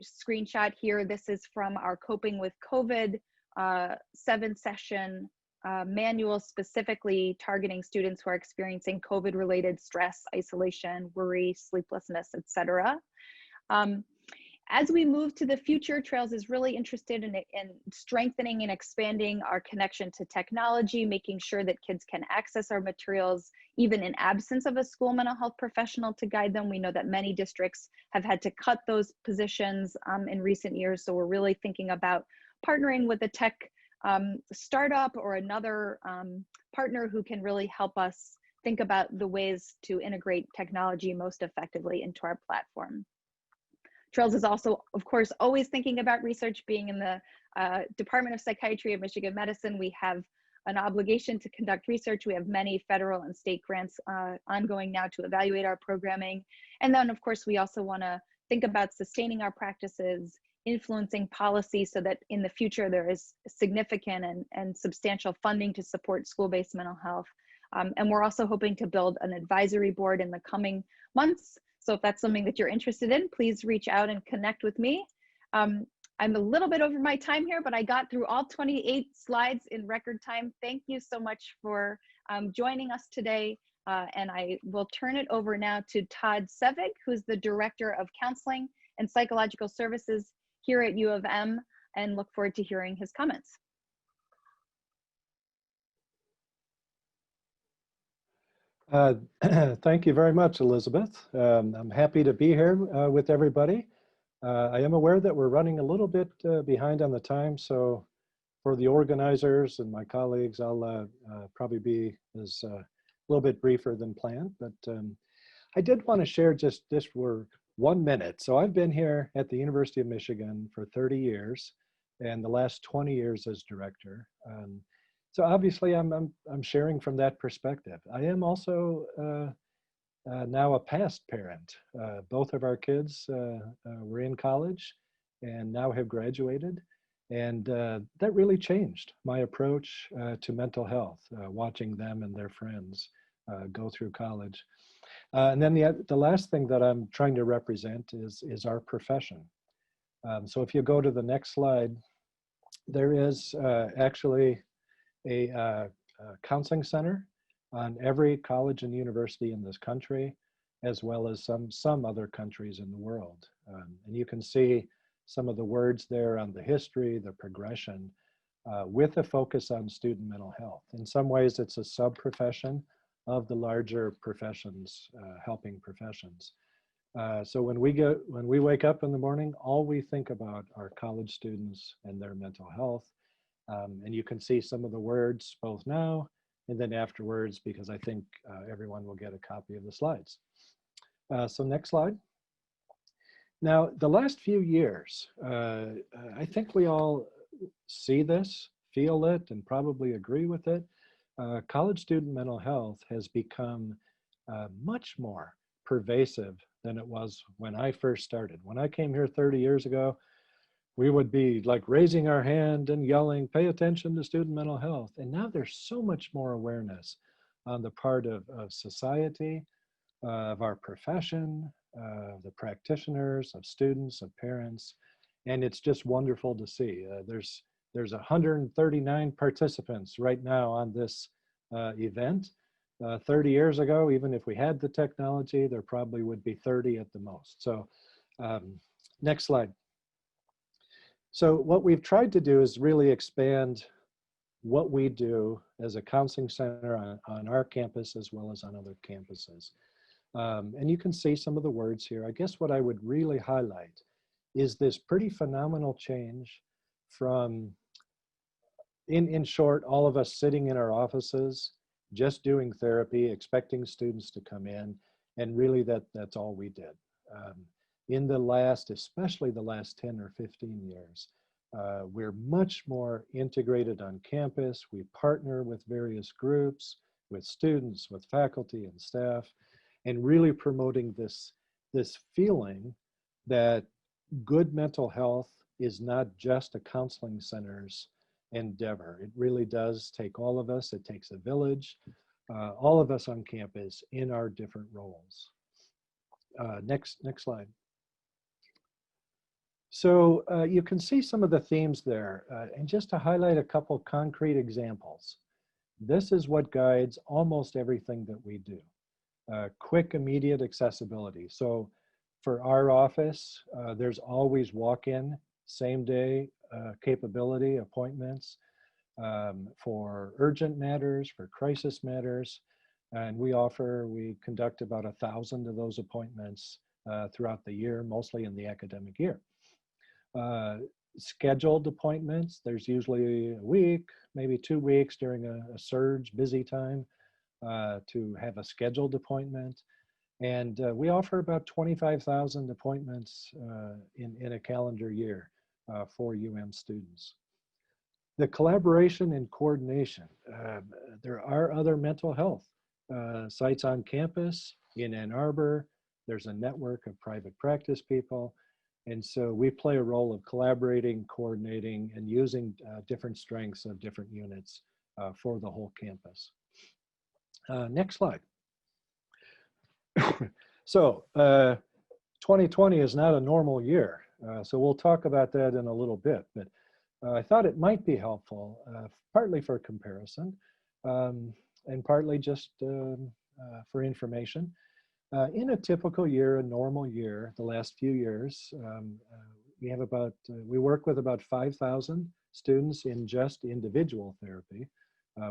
screenshot here. This is from our Coping with COVID 7-session manual, specifically targeting students who are experiencing COVID-related stress, isolation, worry, sleeplessness, etc. As we move to the future, Trails is really interested in strengthening and expanding our connection to technology, making sure that kids can access our materials, even in absence of a school mental health professional to guide them. We know that many districts have had to cut those positions in recent years, so we're really thinking about partnering with a tech startup or another partner who can really help us think about the ways to integrate technology most effectively into our platform. Trails is also, of course, always thinking about research. Being in the Department of Psychiatry of Michigan Medicine, we have an obligation to conduct research. We have many federal and state grants ongoing now to evaluate our programming. And then, of course, we also want to think about sustaining our practices, influencing policy so that in the future there is significant and substantial funding to support school-based mental health. And we're also hoping to build an advisory board in the coming months. So if that's something that you're interested in, please reach out and connect with me. I'm a little bit over my time here, but I got through all 28 slides in record time. Thank you so much for joining us today. And I will turn it over now to Todd Sevig, who's the Director of Counseling and Psychological Services here at U of M, and look forward to hearing his comments. Uh, Thank you very much, Elizabeth. I'm happy to be here with everybody. I am aware that we're running a little bit behind on the time, so for the organizers and my colleagues, I'll probably be a little bit briefer than planned, but I did want to share just this for 1 minute. So I've been here at the University of Michigan for 30 years and the last 20 years as director. So obviously I'm sharing from that perspective. I am also now a past parent. Both of our kids were in college and now have graduated. And that really changed my approach to mental health, watching them and their friends go through college. And then the last thing that I'm trying to represent is our profession. So if you go to the next slide, there is actually a counseling center on every college and university in this country, as well as some other countries in the world. And you can see some of the words there on the history, the progression, with a focus on student mental health. In some ways, it's a sub-profession of the larger professions, helping professions. So when we wake up in the morning, all we think about are college students and their mental health. And you can see some of the words both now and then afterwards, because I think everyone will get a copy of the slides. So next slide. Now, the last few years, I think we all see this, feel it, and probably agree with it. College student mental health has become much more pervasive than it was when I first started. When I came here 30 years ago, we would be like raising our hand and yelling, pay attention to student mental health. And now there's so much more awareness on the part of society, of our profession, the practitioners, of students, of parents. And it's just wonderful to see. There's 139 participants right now on this event. 30 years ago, even if we had the technology, there probably would be 30 at the most. So next slide. So what we've tried to do is really expand what we do as a counseling center on our campus as well as on other campuses. And you can see some of the words here. I guess what I would really highlight is this pretty phenomenal change from, in short, all of us sitting in our offices, just doing therapy, expecting students to come in, and really that's all we did. In the last, especially the last 10 or 15 years, we're much more integrated on campus. We partner with various groups, with students, with faculty and staff, and really promoting this feeling that good mental health is not just a counseling center's endeavor. It really does take all of us. It takes a village, all of us on campus in our different roles. Next slide. So you can see some of the themes there. And just to highlight a couple concrete examples, this is what guides almost everything that we do. Quick, immediate accessibility. So for our office, there's always walk-in, same day capability appointments for urgent matters, for crisis matters. And we conduct about 1,000 of those appointments throughout the year, mostly in the academic year. Scheduled appointments, there's usually a week, maybe 2 weeks during a surge, busy time to have a scheduled appointment. And we offer about 25,000 appointments in a calendar year for UM students. The collaboration and coordination. There are other mental health sites on campus. In Ann Arbor, there's a network of private practice people. And so we play a role of collaborating, coordinating, and using different strengths of different units for the whole campus. Next slide. So 2020 is not a normal year. So we'll talk about that in a little bit, but I thought it might be helpful, partly for comparison and partly just for information. In a typical year, a normal year, the last few years, we work with about 5,000 students in just individual therapy.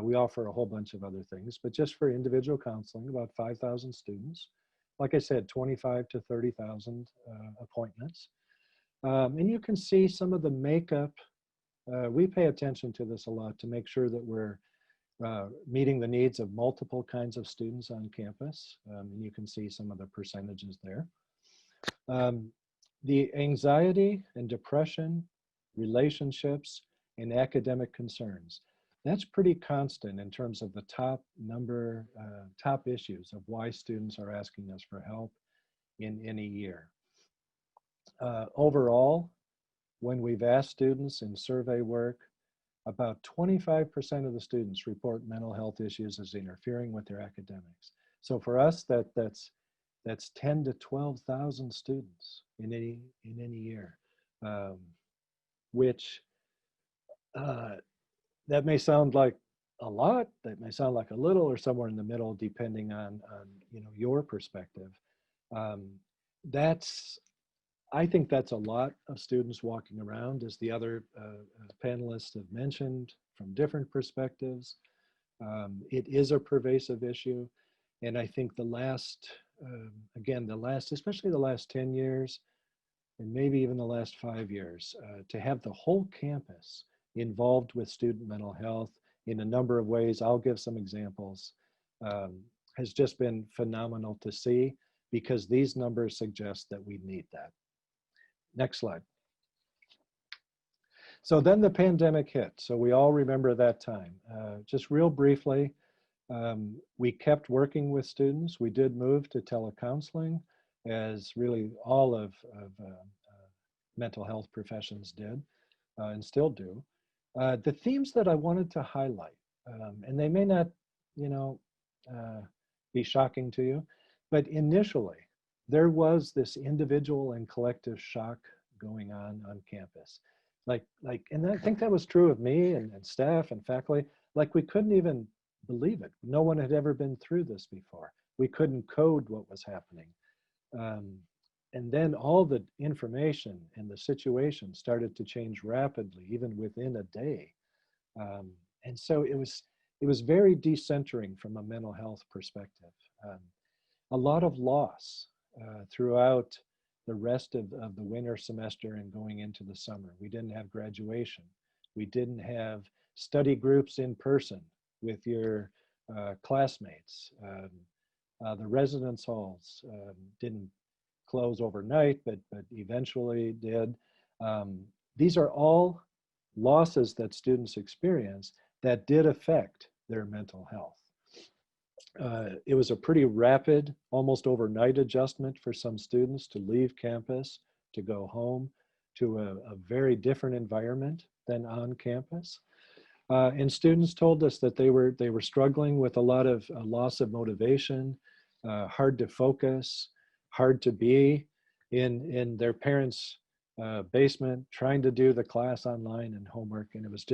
We offer a whole bunch of other things, but just for individual counseling, about 5,000 students. Like I said, 25 to 30,000 appointments. And you can see some of the makeup. We pay attention to this a lot to make sure that we're meeting the needs of multiple kinds of students on campus. And you can see some of the percentages there. The anxiety and depression, relationships, and academic concerns. That's pretty constant in terms of the top issues of why students are asking us for help in any year. Overall, when we've asked students in survey work, about 25% of the students report mental health issues as interfering with their academics. So for us, that's 10 to 12,000 students in any year, which that may sound like a lot, that may sound like a little, or somewhere in the middle, depending on your perspective. I think that's a lot of students walking around, as the other panelists have mentioned, from different perspectives. It is a pervasive issue, and I think especially the last 10 years, and maybe even the last 5 years, to have the whole campus involved with student mental health in a number of ways, I'll give some examples, has just been phenomenal to see, because these numbers suggest that we need that. Next slide. So then the pandemic hit. So we all remember that time. Just real briefly, we kept working with students. We did move to telecounseling, as really all of mental health professions did and still do. The themes that I wanted to highlight, and they may not, be shocking to you, but initially, there was this individual and collective shock going on campus. And I think that was true of me and staff and faculty. Like, we couldn't even believe it. No one had ever been through this before. We couldn't code what was happening. And then all the information and the situation started to change rapidly, even within a day. And so it was very decentering from a mental health perspective. A lot of loss throughout the rest of the winter semester and going into the summer. We didn't have graduation. We didn't have study groups in person with your classmates. The residence halls didn't close overnight, but eventually did. These are all losses that students experience that did affect their mental health. It was a pretty rapid, almost overnight adjustment for some students to leave campus, to go home to a very different environment than on campus. And students told us that they were struggling with a lot of loss of motivation, hard to focus, hard to be in their parents' basement, trying to do the class online and homework, and it was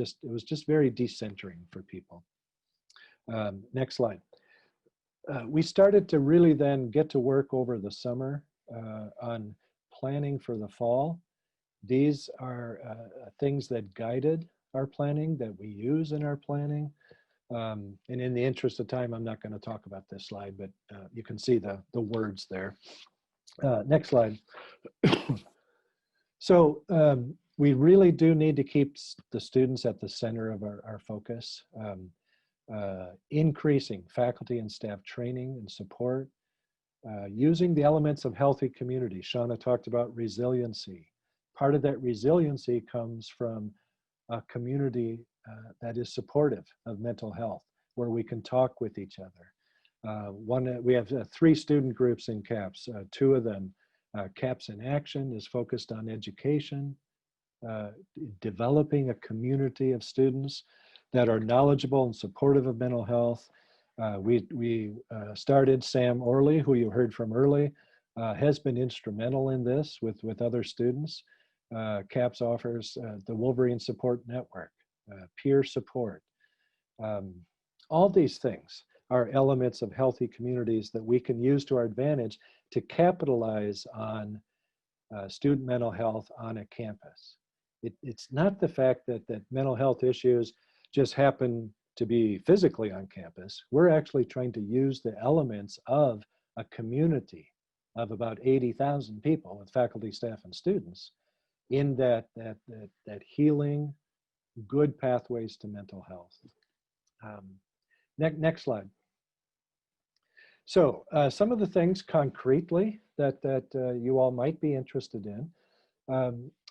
just very decentering for people. Next slide. We started to really then get to work over the summer on planning for the fall. These are things that guided our planning, that we use in our planning. And in the interest of time, I'm not going to talk about this slide, but you can see the words there. Next slide. So we really do need to keep the students at the center of our focus. Increasing faculty and staff training and support, using the elements of healthy community. Shauna talked about resiliency. Part of that resiliency comes from a community that is supportive of mental health, where we can talk with each other. We have 3 student groups in CAPS. 2 of them, CAPS in Action, is focused on education, developing a community of students that are knowledgeable and supportive of mental health. We started, Sam Orley, who you heard from early, has been instrumental in this with other students. CAPS offers the Wolverines Support Network, peer support. All these things are elements of healthy communities that we can use to our advantage to capitalize on student mental health on a campus. It's not the fact that mental health issues just happen to be physically on campus. We're actually trying to use the elements of a community of about 80,000 people with faculty, staff, and students in that healing, good pathways to mental health. Next slide. So some of the things concretely that you all might be interested in.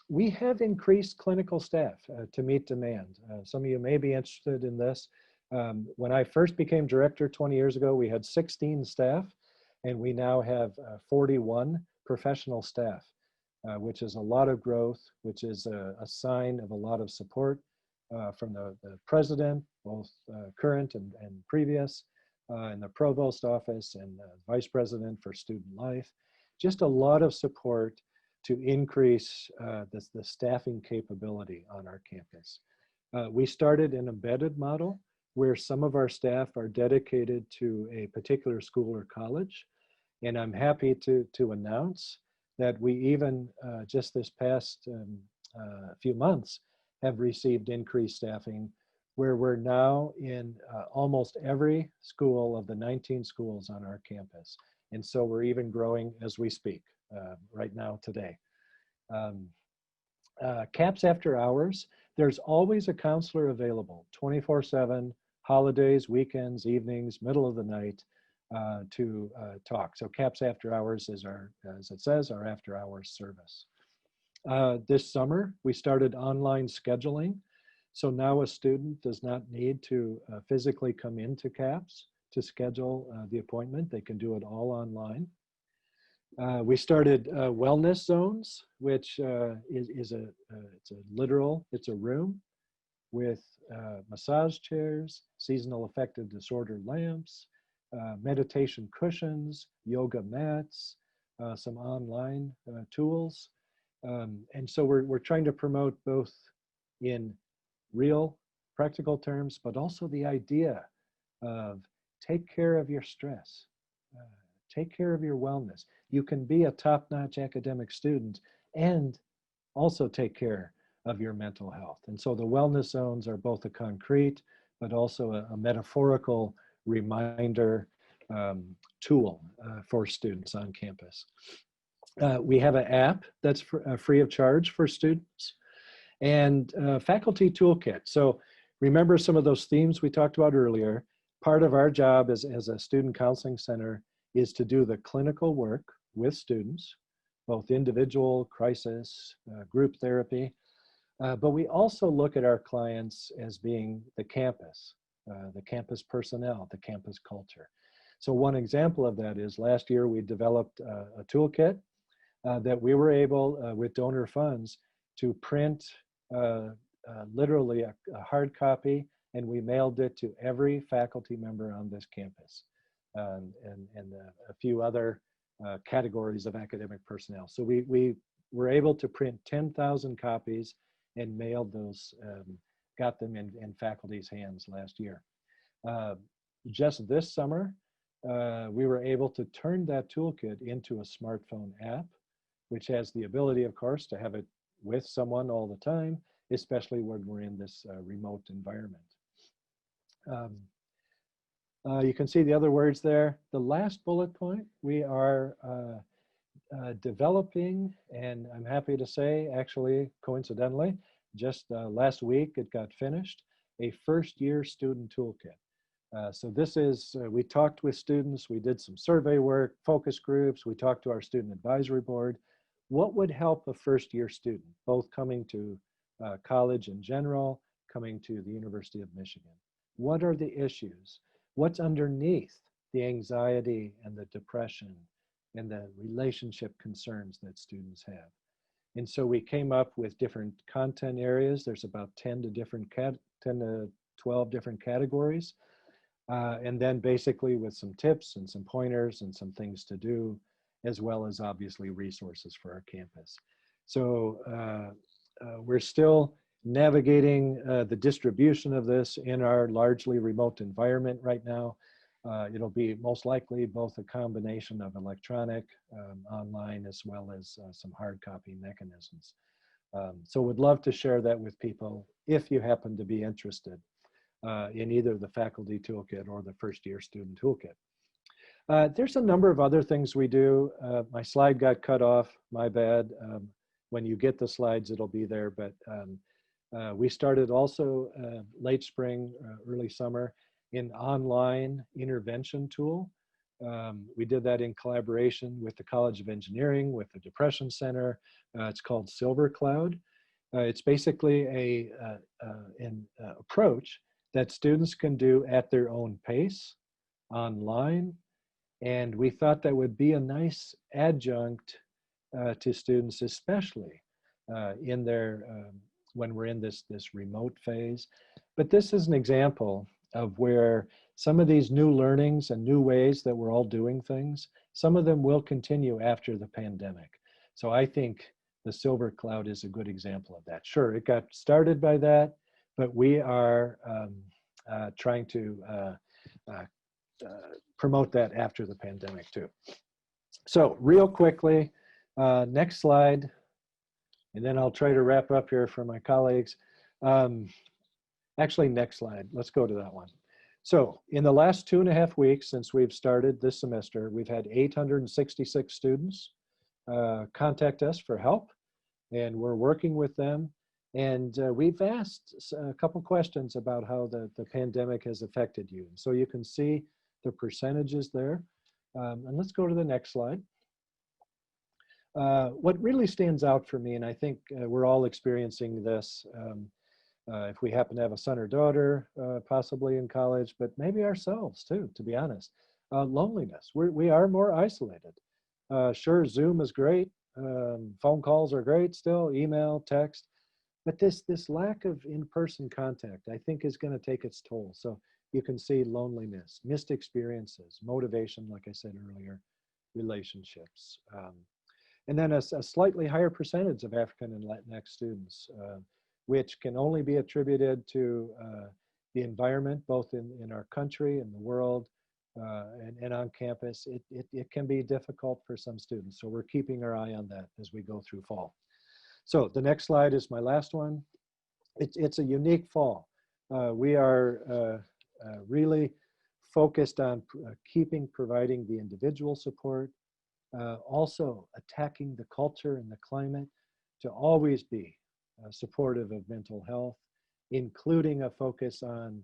We have increased clinical staff to meet demand. Some of you may be interested in this. When I first became director 20 years ago, we had 16 staff, and we now have 41 professional staff, which is a lot of growth, which is a sign of a lot of support from the president, both current and previous, and the provost office and vice president for student life. Just a lot of support to increase the staffing capability on our campus. We started an embedded model where some of our staff are dedicated to a particular school or college. And I'm happy to announce that we even just this past few months have received increased staffing, where we're now in almost every school of the 19 schools on our campus. And so we're even growing as we speak right now today. CAPS after hours, there's always a counselor available 24/7, holidays, weekends, evenings, middle of the night to talk. So CAPS after hours is our, as it says, our after hours service. This summer, we started online scheduling. So now a student does not need to physically come into CAPS to schedule the appointment. They can do it all online. We started wellness zones, which it's a room with massage chairs, seasonal affective disorder lamps, meditation cushions, yoga mats, some online tools. And so we're trying to promote both in real practical terms, but also the idea of take care of your stress, take care of your wellness. You can be a top-notch academic student and also take care of your mental health. And so the wellness zones are both a concrete, but also a metaphorical reminder tool for students on campus. We have an app that's free of charge for students, and faculty toolkit. So remember some of those themes we talked about earlier. Part of our job as a student counseling center is to do the clinical work with students, both individual, crisis, group therapy. But we also look at our clients as being the campus personnel, the campus culture. So one example of that is last year we developed a toolkit that we were able, with donor funds, to print literally a hard copy, and we mailed it to every faculty member on this campus and a few other categories of academic personnel. So we were able to print 10,000 copies and mailed those, got them in faculty's hands last year. Just this summer, we were able to turn that toolkit into a smartphone app, which has the ability, of course, to have it with someone all the time, especially when we're in this remote environment. You can see the other words there. The last bullet point, we are developing, and I'm happy to say, actually, coincidentally, just last week it got finished, a first-year student toolkit. So this is, we talked with students, we did some survey work, focus groups, we talked to our student advisory board. What would help a first-year student, both coming to college in general, coming to the University of Michigan? What are the issues? What's underneath the anxiety and the depression and the relationship concerns that students have? And so we came up with different content areas. There's about 10 to 12 different categories. And then basically with some tips and some pointers and some things to do, as well as obviously resources for our campus. So we're still navigating the distribution of this in our largely remote environment right now. It'll be most likely both a combination of electronic, online, as well as some hard copy mechanisms. So would love to share that with people if you happen to be interested. in either the faculty toolkit or the first year student toolkit. There's a number of other things we do. My slide got cut off, my bad. When you get the slides, it'll be there, but we started also late spring, early summer, an online intervention tool. We did that in collaboration with the College of Engineering, with the Depression Center. It's called Silver Cloud. It's basically an approach that students can do at their own pace online. And we thought that would be a nice adjunct to students, especially in their, when we're in this remote phase. But this is an example of where some of these new learnings and new ways that we're all doing things, some of them will continue after the pandemic. So I think the Silver Cloud is a good example of that. Sure, it got started by that, but we are trying to promote that after the pandemic too. So real quickly, next slide, and then I'll try to wrap up here for my colleagues. Actually, next slide, let's go to that one. So in the last 2.5 weeks since we've started this semester, we've had 866 students contact us for help, and we're working with them. And we've asked a couple questions about how the pandemic has affected you. And so you can see the percentages there. And let's go to the next slide. What really stands out for me, and I think we're all experiencing this, if we happen to have a son or daughter, possibly in college, but maybe ourselves too, to be honest, loneliness. We are more isolated. Sure, Zoom is great. Phone calls are great still, email, text. But this lack of in-person contact, I think, is going to take its toll. So you can see loneliness, missed experiences, motivation, like I said earlier, relationships. And then a slightly higher percentage of African and Latinx students, which can only be attributed to the environment, both in our country and the world, and on campus. It can be difficult for some students. So we're keeping our eye on that as we go through fall. So the next slide is my last one. It's a unique fall. We are really focused on providing the individual support, also attacking the culture and the climate to always be supportive of mental health, including a focus on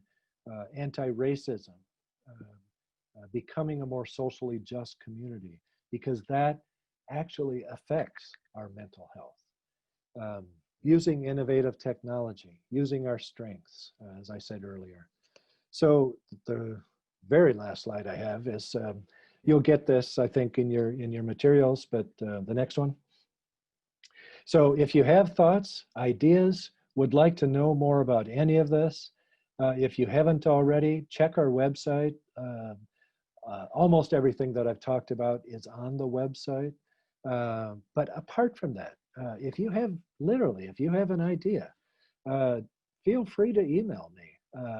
anti-racism, becoming a more socially just community, because that actually affects our mental health. Using innovative technology, using our strengths, as I said earlier. So the very last slide I have is, you'll get this, I think, in your materials, but the next one. So if you have thoughts, ideas, would like to know more about any of this, if you haven't already, check our website. Almost everything that I've talked about is on the website. But apart from that, if you have an idea, feel free to email me.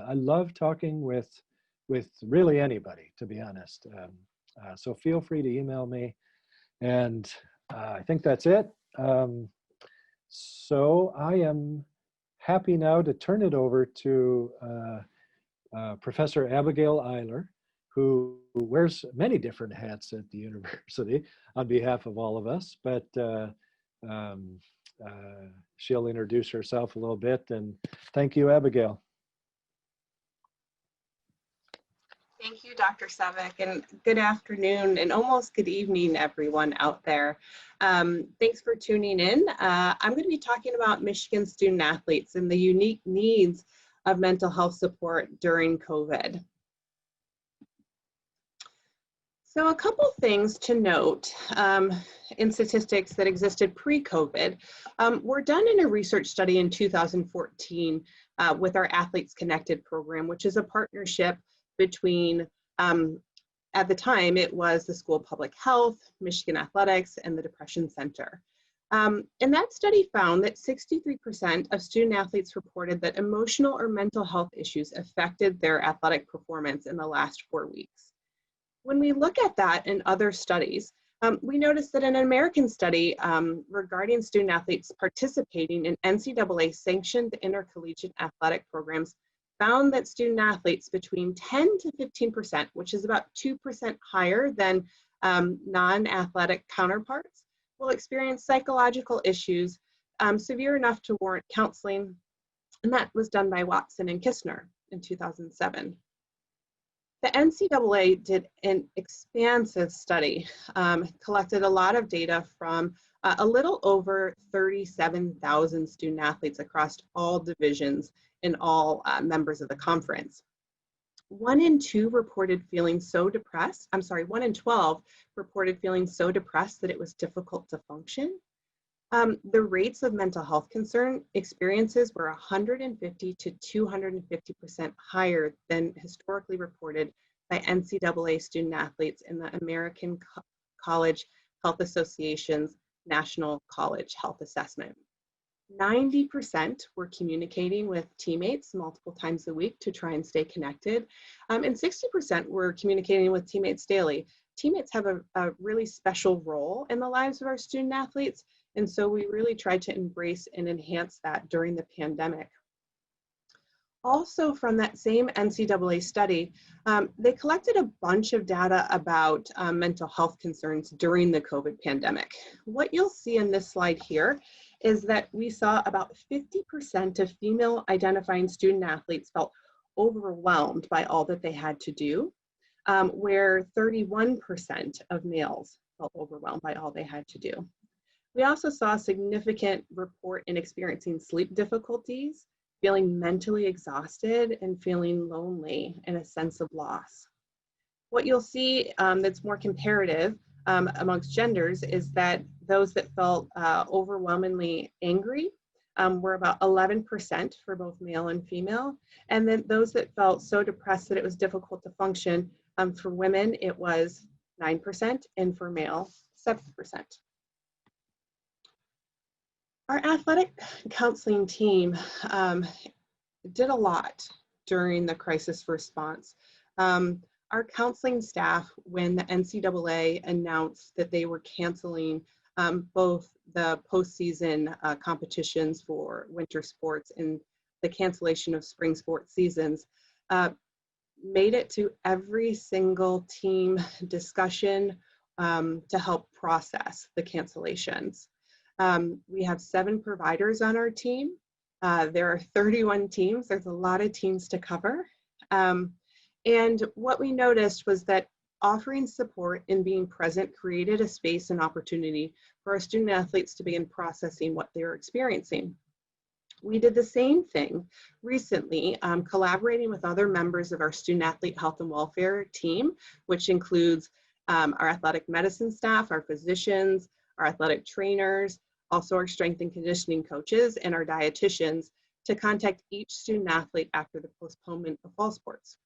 I love talking with really anybody, to be honest. So feel free to email me. And I think that's it. So I am happy now to turn it over to Professor Abigail Eiler, who wears many different hats at the university on behalf of all of us, but she'll introduce herself a little bit. And thank you, Abigail. Thank you, Dr. Savick, and good afternoon and almost good evening, everyone out there. Thanks for tuning in. I'm going to be talking about Michigan student athletes and the unique needs of mental health support during COVID. So a couple things to note in statistics that existed pre-COVID were done in a research study in 2014 with our Athletes Connected program, which is a partnership between, at the time, it was the School of Public Health, Michigan Athletics, and the Depression Center. And that study found that 63% of student athletes reported that emotional or mental health issues affected their athletic performance in the last 4 weeks. When we look at that in other studies, we noticed that in an American study regarding student athletes participating in NCAA sanctioned intercollegiate athletic programs, found that student athletes between 10 to 15%, which is about 2% higher than non-athletic counterparts, will experience psychological issues severe enough to warrant counseling. And that was done by Watson and Kistner in 2007. The NCAA did an expansive study, collected a lot of data from a little over 37,000 student athletes across all divisions and all members of the conference. 1 in 2 reported feeling so depressed, 1 in 12 reported feeling so depressed that it was difficult to function. The rates of mental health concern experiences were 150 to 250% higher than historically reported by NCAA student athletes in the American College Health Association's National College Health Assessment. 90% were communicating with teammates multiple times a week to try and stay connected, and 60% were communicating with teammates daily. Teammates have a really special role in the lives of our student athletes, and so we really tried to embrace and enhance that during the pandemic. Also from that same NCAA study, they collected a bunch of data about mental health concerns during the COVID pandemic. What you'll see in this slide here is that we saw about 50% of female identifying student athletes felt overwhelmed by all that they had to do, where 31% of males felt overwhelmed by all they had to do. We also saw a significant report in experiencing sleep difficulties, feeling mentally exhausted, and feeling lonely and a sense of loss. What you'll see that's more comparative amongst genders is that those that felt overwhelmingly angry were about 11% for both male and female. And then those that felt so depressed that it was difficult to function, for women, it was 9%, and for male, 7%. Our athletic counseling team did a lot during the crisis response. Our counseling staff, when the NCAA announced that they were canceling both the postseason competitions for winter sports and the cancellation of spring sports seasons, made it to every single team discussion to help process the cancellations. We have 7 providers on our team. There are 31 teams. There's a lot of teams to cover. And what we noticed was that offering support and being present created a space and opportunity for our student athletes to begin processing what they were experiencing. We did the same thing recently, collaborating with other members of our student athlete health and welfare team, which includes our athletic medicine staff, our physicians, our athletic trainers, also our strength and conditioning coaches, and our dietitians, to contact each student athlete after the postponement of fall sports.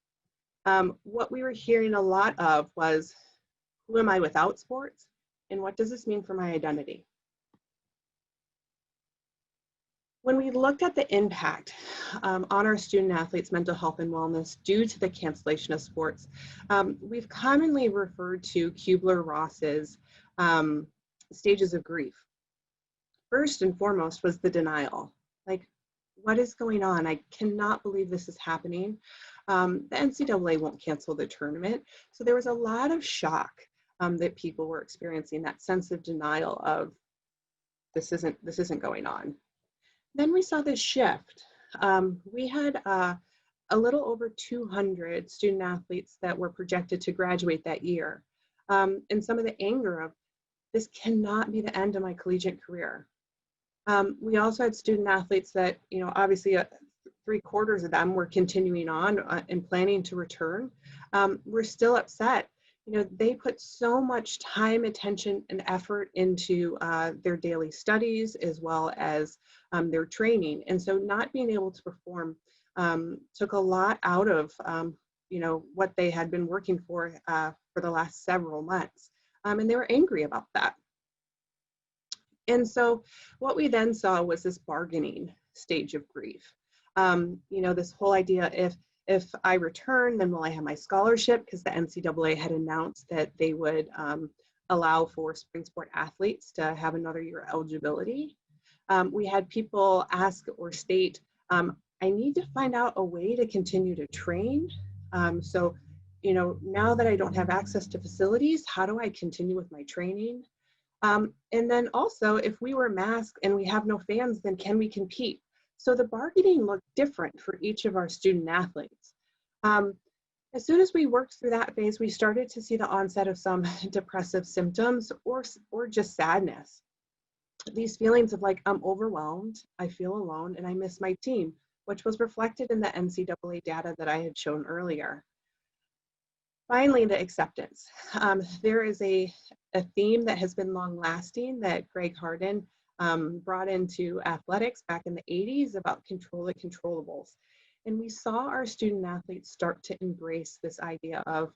What we were hearing a lot of was, who am I without sports? And what does this mean for my identity? When we looked at the impact on our student athletes' mental health and wellness due to the cancellation of sports, we've commonly referred to Kubler-Ross's stages of grief. First and foremost was the denial. Like, what is going on? I cannot believe this is happening. The NCAA won't cancel the tournament. So there was a lot of shock that people were experiencing, that sense of denial of this isn't going on. Then we saw this shift. We had a little over 200 student athletes that were projected to graduate that year. And some of the anger of, this cannot be the end of my collegiate career. We also had student athletes that, obviously 3/4 of them were continuing on and planning to return. We're still upset. They put so much time, attention, and effort into their daily studies as well as their training. And so not being able to perform took a lot out of, what they had been working for the last several months. And they were angry about that. And so what we then saw was this bargaining stage of grief. This whole idea, if I return, then will I have my scholarship? Because the NCAA had announced that they would allow for spring sport athletes to have another year eligibility. We had people ask or state, I need to find out a way to continue to train. So, you know, now that I don't have access to facilities, how do I continue with my training? And then also, if we wear masks and we have no fans, then can we compete? So the bargaining looked different for each of our student athletes. As soon as we worked through that phase, we started to see the onset of some depressive symptoms or just sadness. These feelings of like, I'm overwhelmed, I feel alone, and I miss my team, which was reflected in the NCAA data that I had shown earlier. Finally, the acceptance. There is a theme that has been long lasting that Greg Harden brought into athletics back in the 80s about control the controllables. And we saw our student athletes start to embrace this idea of,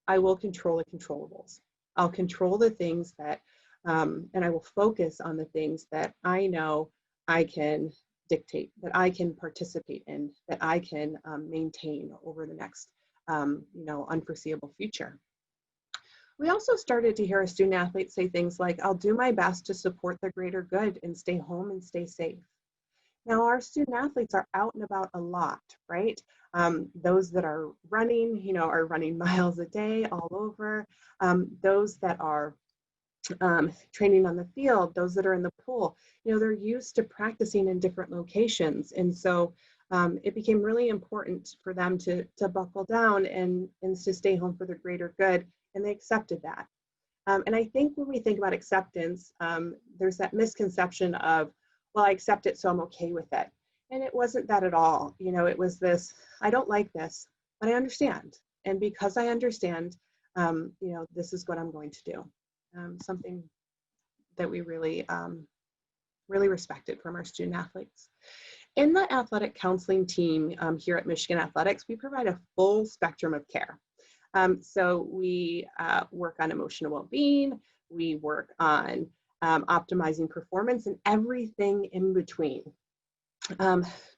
I will control the controllables. I'll control the things that, and I will focus on the things that I know I can dictate, that I can participate in, that I can maintain over the next you know, unforeseeable future. We also started to hear our student athletes say things like, I'll do my best to support the greater good and stay home and stay safe. Now, our student athletes are out and about a lot, right? Those that are running, you know, are running miles a day all over. Those that are training on the field, those that are in the pool, you know, they're used to practicing in different locations. And so it became really important for them to buckle down and to stay home for the greater good. And they accepted that. And I think when we think about acceptance, there's that misconception of, well, I accept it, so I'm okay with it. And it wasn't that at all. You know, it was this, I don't like this, but I understand. And because I understand, you know, this is what I'm going to do. Something that we really, really respected from our student athletes. In the athletic counseling team here at Michigan Athletics, we provide a full spectrum of care. So we work on emotional well-being, we work on optimizing performance and everything in between.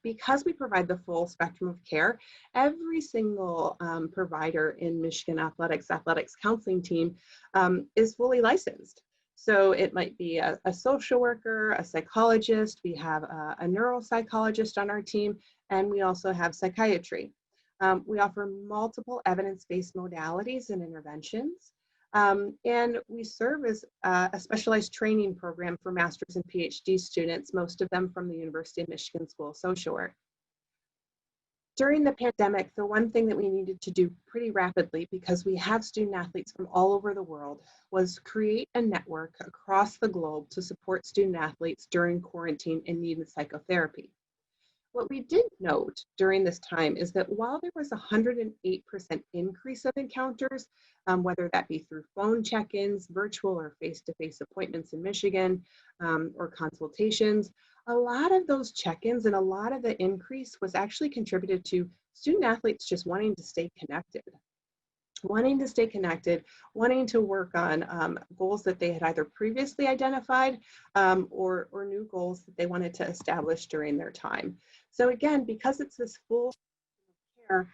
Because we provide the full spectrum of care, every single provider in Michigan Athletics counseling team is fully licensed. So it might be a social worker, a psychologist, we have a neuropsychologist on our team, and we also have psychiatry. We offer multiple evidence-based modalities and interventions. And we serve as a specialized training program for master's and PhD students, most of them from the University of Michigan School of Social Work. During the pandemic, the one thing that we needed to do pretty rapidly, because we have student athletes from all over the world, was create a network across the globe to support student athletes during quarantine and needed psychotherapy. What we did note during this time is that while there was a 108% increase of encounters, whether that be through phone check-ins, virtual or face-to-face appointments in Michigan, or consultations, a lot of those check-ins and a lot of the increase was actually contributed to student athletes just wanting to stay connected. Wanting to work on goals that they had either previously identified or new goals that they wanted to establish during their time. So again, because it's this full care,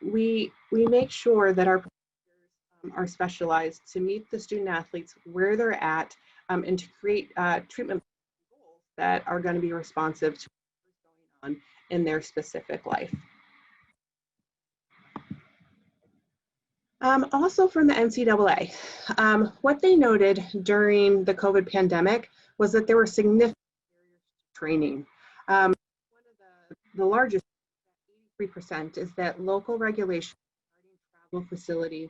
we make sure that our providers are specialized to meet the student athletes where they're at and to create treatment goals that are going to be responsive to what's going on in their specific life. Also from the NCAA, what they noted during the COVID pandemic was that there were significant barriers to training. One of the largest, 83%, is that local regulations regarding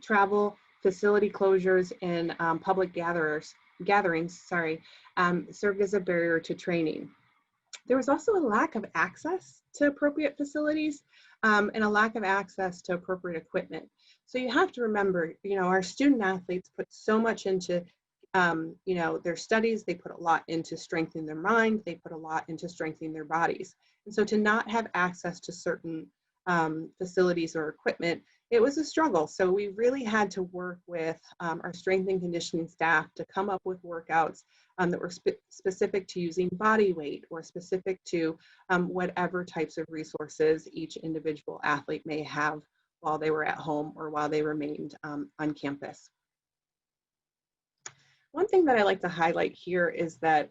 travel facility closures and public gatherings, served as a barrier to training. There was also a lack of access to appropriate facilities and a lack of access to appropriate equipment. So you have to remember, you know, our student athletes put so much into, you know, their studies. They put a lot into strengthening their mind. They put a lot into strengthening their bodies. And so to not have access to certain facilities or equipment, it was a struggle. So we really had to work with our strength and conditioning staff to come up with workouts that were specific to using body weight or specific to whatever types of resources each individual athlete may have while they were at home or while they remained on campus. One thing that I like to highlight here is that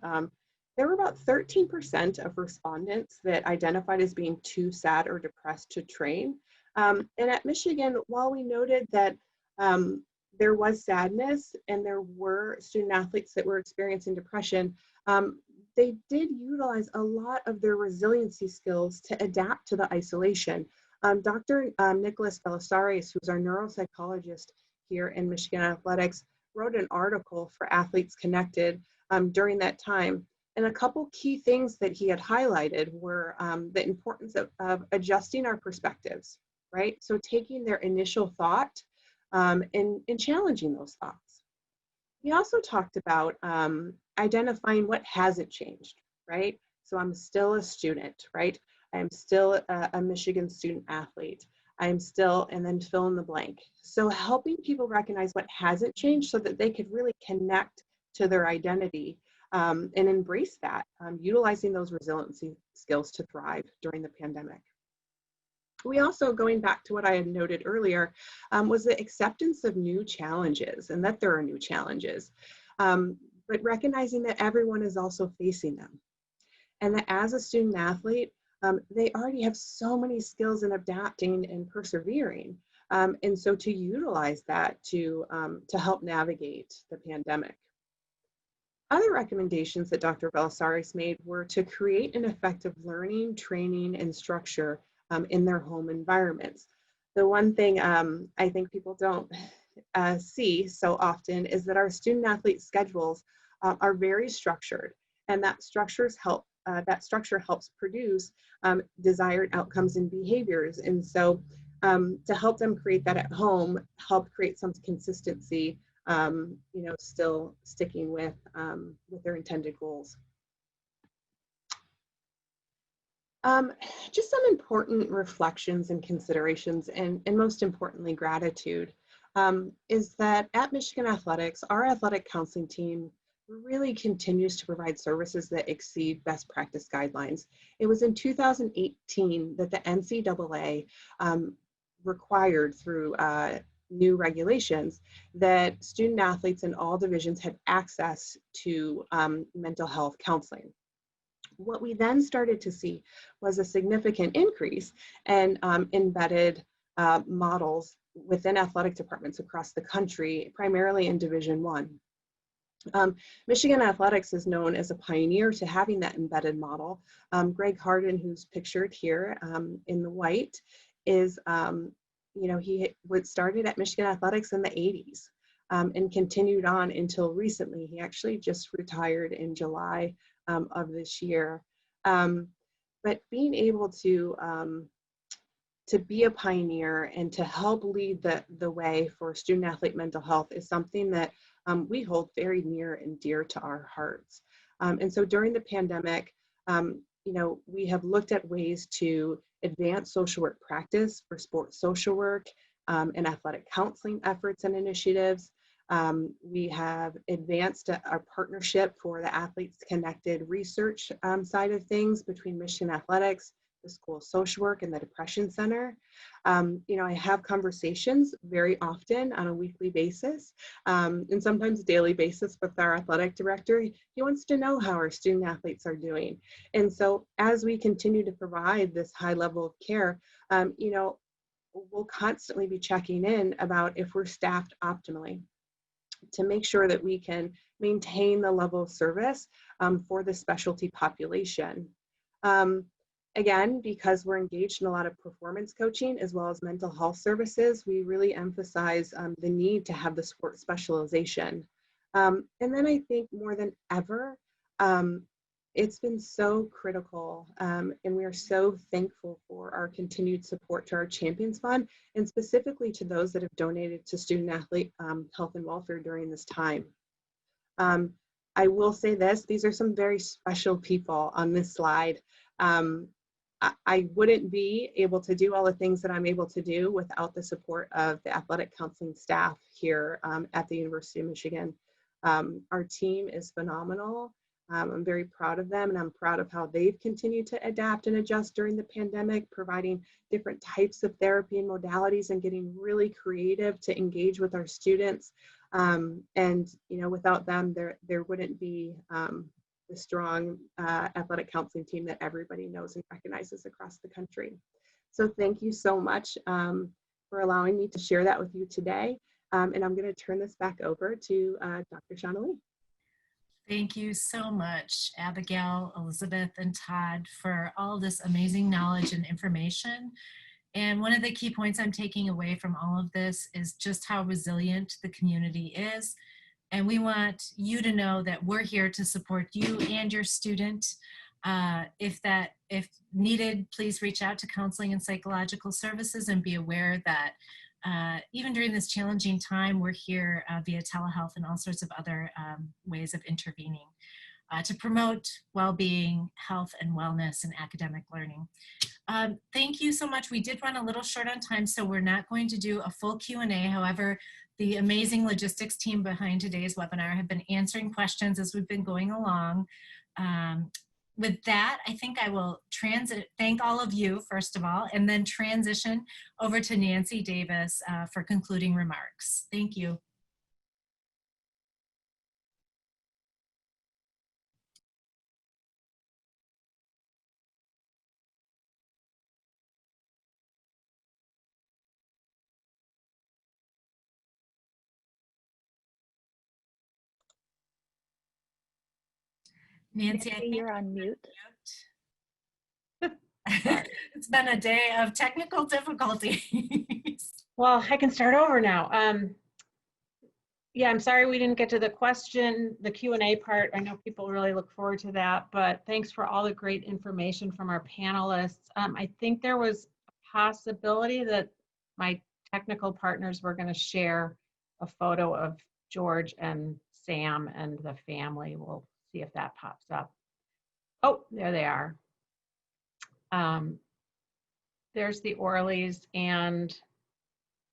there were about 13% of respondents that identified as being too sad or depressed to train. And at Michigan, while we noted that there was sadness and there were student athletes that were experiencing depression, they did utilize a lot of their resiliency skills to adapt to the isolation. Dr. Nicholas Belisarius, who's our neuropsychologist here in Michigan Athletics, wrote an article for Athletes Connected during that time. And a couple key things that he had highlighted were the importance of adjusting our perspectives, right? So taking their initial thought and challenging those thoughts. He also talked about identifying what hasn't changed, right? So I'm still a student, right? I'm still a Michigan student athlete. I'm still, and then fill in the blank. So helping people recognize what hasn't changed so that they could really connect to their identity and embrace that, utilizing those resiliency skills to thrive during the pandemic. We also, going back to what I had noted earlier, was the acceptance of new challenges and that there are new challenges, but recognizing that everyone is also facing them. And that as a student athlete, they already have so many skills in adapting and persevering. And so to utilize that to help navigate the pandemic. Other recommendations that Dr. Belisarius made were to create an effective learning, training, and structure in their home environments. The one thing I think people don't see so often is that our student athlete schedules are very structured, and that structure helps produce desired outcomes and behaviors. And so to help them create that at home, help create some consistency, still sticking with their intended goals. Just some important reflections and considerations, and most importantly, gratitude, is that at Michigan Athletics, our athletic counseling team really continues to provide services that exceed best practice guidelines. It was in 2018 that the NCAA required through new regulations that student athletes in all divisions had access to mental health counseling. What we then started to see was a significant increase in embedded models within athletic departments across the country, primarily in Division I. Michigan Athletics is known as a pioneer to having that embedded model. Greg Harden, who's pictured here in the white, is, he started at Michigan Athletics in the 80s and continued on until recently. He actually just retired in July of this year. But being able to be a pioneer and to help lead the way for student athlete mental health is something that we hold very near and dear to our hearts. And so during the pandemic, we have looked at ways to advance social work practice for sports social work and athletic counseling efforts and initiatives. We have advanced our partnership for the Athletes Connected research side of things between Michigan Athletics, the School of Social Work, and the Depression Center. I have conversations very often on a weekly basis and sometimes daily basis with our athletic director. He wants to know how our student athletes are doing. And so as we continue to provide this high level of care, we'll constantly be checking in about if we're staffed optimally to make sure that we can maintain the level of service for the specialty population. Again, because we're engaged in a lot of performance coaching as well as mental health services, we really emphasize the need to have the sport specialization. And then I think more than ever, it's been so critical, and we are so thankful for our continued support to our Champions Fund, and specifically to those that have donated to student athlete health and welfare during this time. I will say this, these are some very special people on this slide. I wouldn't be able to do all the things that I'm able to do without the support of the athletic counseling staff here at the University of Michigan. Our team is phenomenal. I'm very proud of them, and I'm proud of how they've continued to adapt and adjust during the pandemic, providing different types of therapy and modalities and getting really creative to engage with our students. And without them, there wouldn't be the strong athletic counseling team that everybody knows and recognizes across the country. So thank you so much for allowing me to share that with you today. And I'm going to turn this back over to Dr. Shauna Lee. Thank you so much, Abigail, Elizabeth, and Todd, for all this amazing knowledge and information. And one of the key points I'm taking away from all of this is just how resilient the community is. And we want you to know that we're here to support you and your student. If needed, please reach out to Counseling and Psychological Services and be aware that even during this challenging time, we're here via telehealth and all sorts of other ways of intervening to promote well-being, health, and wellness and academic learning. Thank you so much. We did run a little short on time, so we're not going to do a full Q&A. However, the amazing logistics team behind today's webinar have been answering questions as we've been going along. With that, I think I will thank all of you, first of all, and then transition over to Nancy Davis for concluding remarks. Thank you. Nancy, I think you're on mute. It's been a day of technical difficulties. Well, I can start over now. Yeah, I'm sorry we didn't get to the Q&A part. I know people really look forward to that, but thanks for all the great information from our panelists. I think there was a possibility that my technical partners were going to share a photo of George and Sam and the family. We'll see if that pops up. Oh, there they are. There's the Orleys, and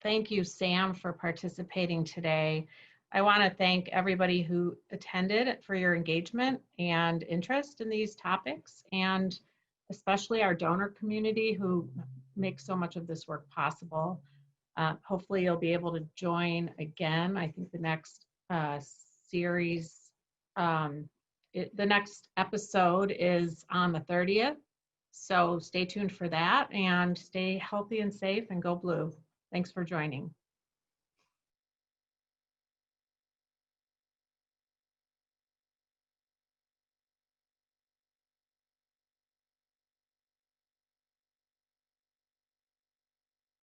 thank you, Sam, for participating today. I want to thank everybody who attended for your engagement and interest in these topics, and especially our donor community who makes so much of this work possible. Hopefully you'll be able to join again. I think the next series, the next episode is on the 30th. So stay tuned for that and stay healthy and safe and go blue. Thanks for joining.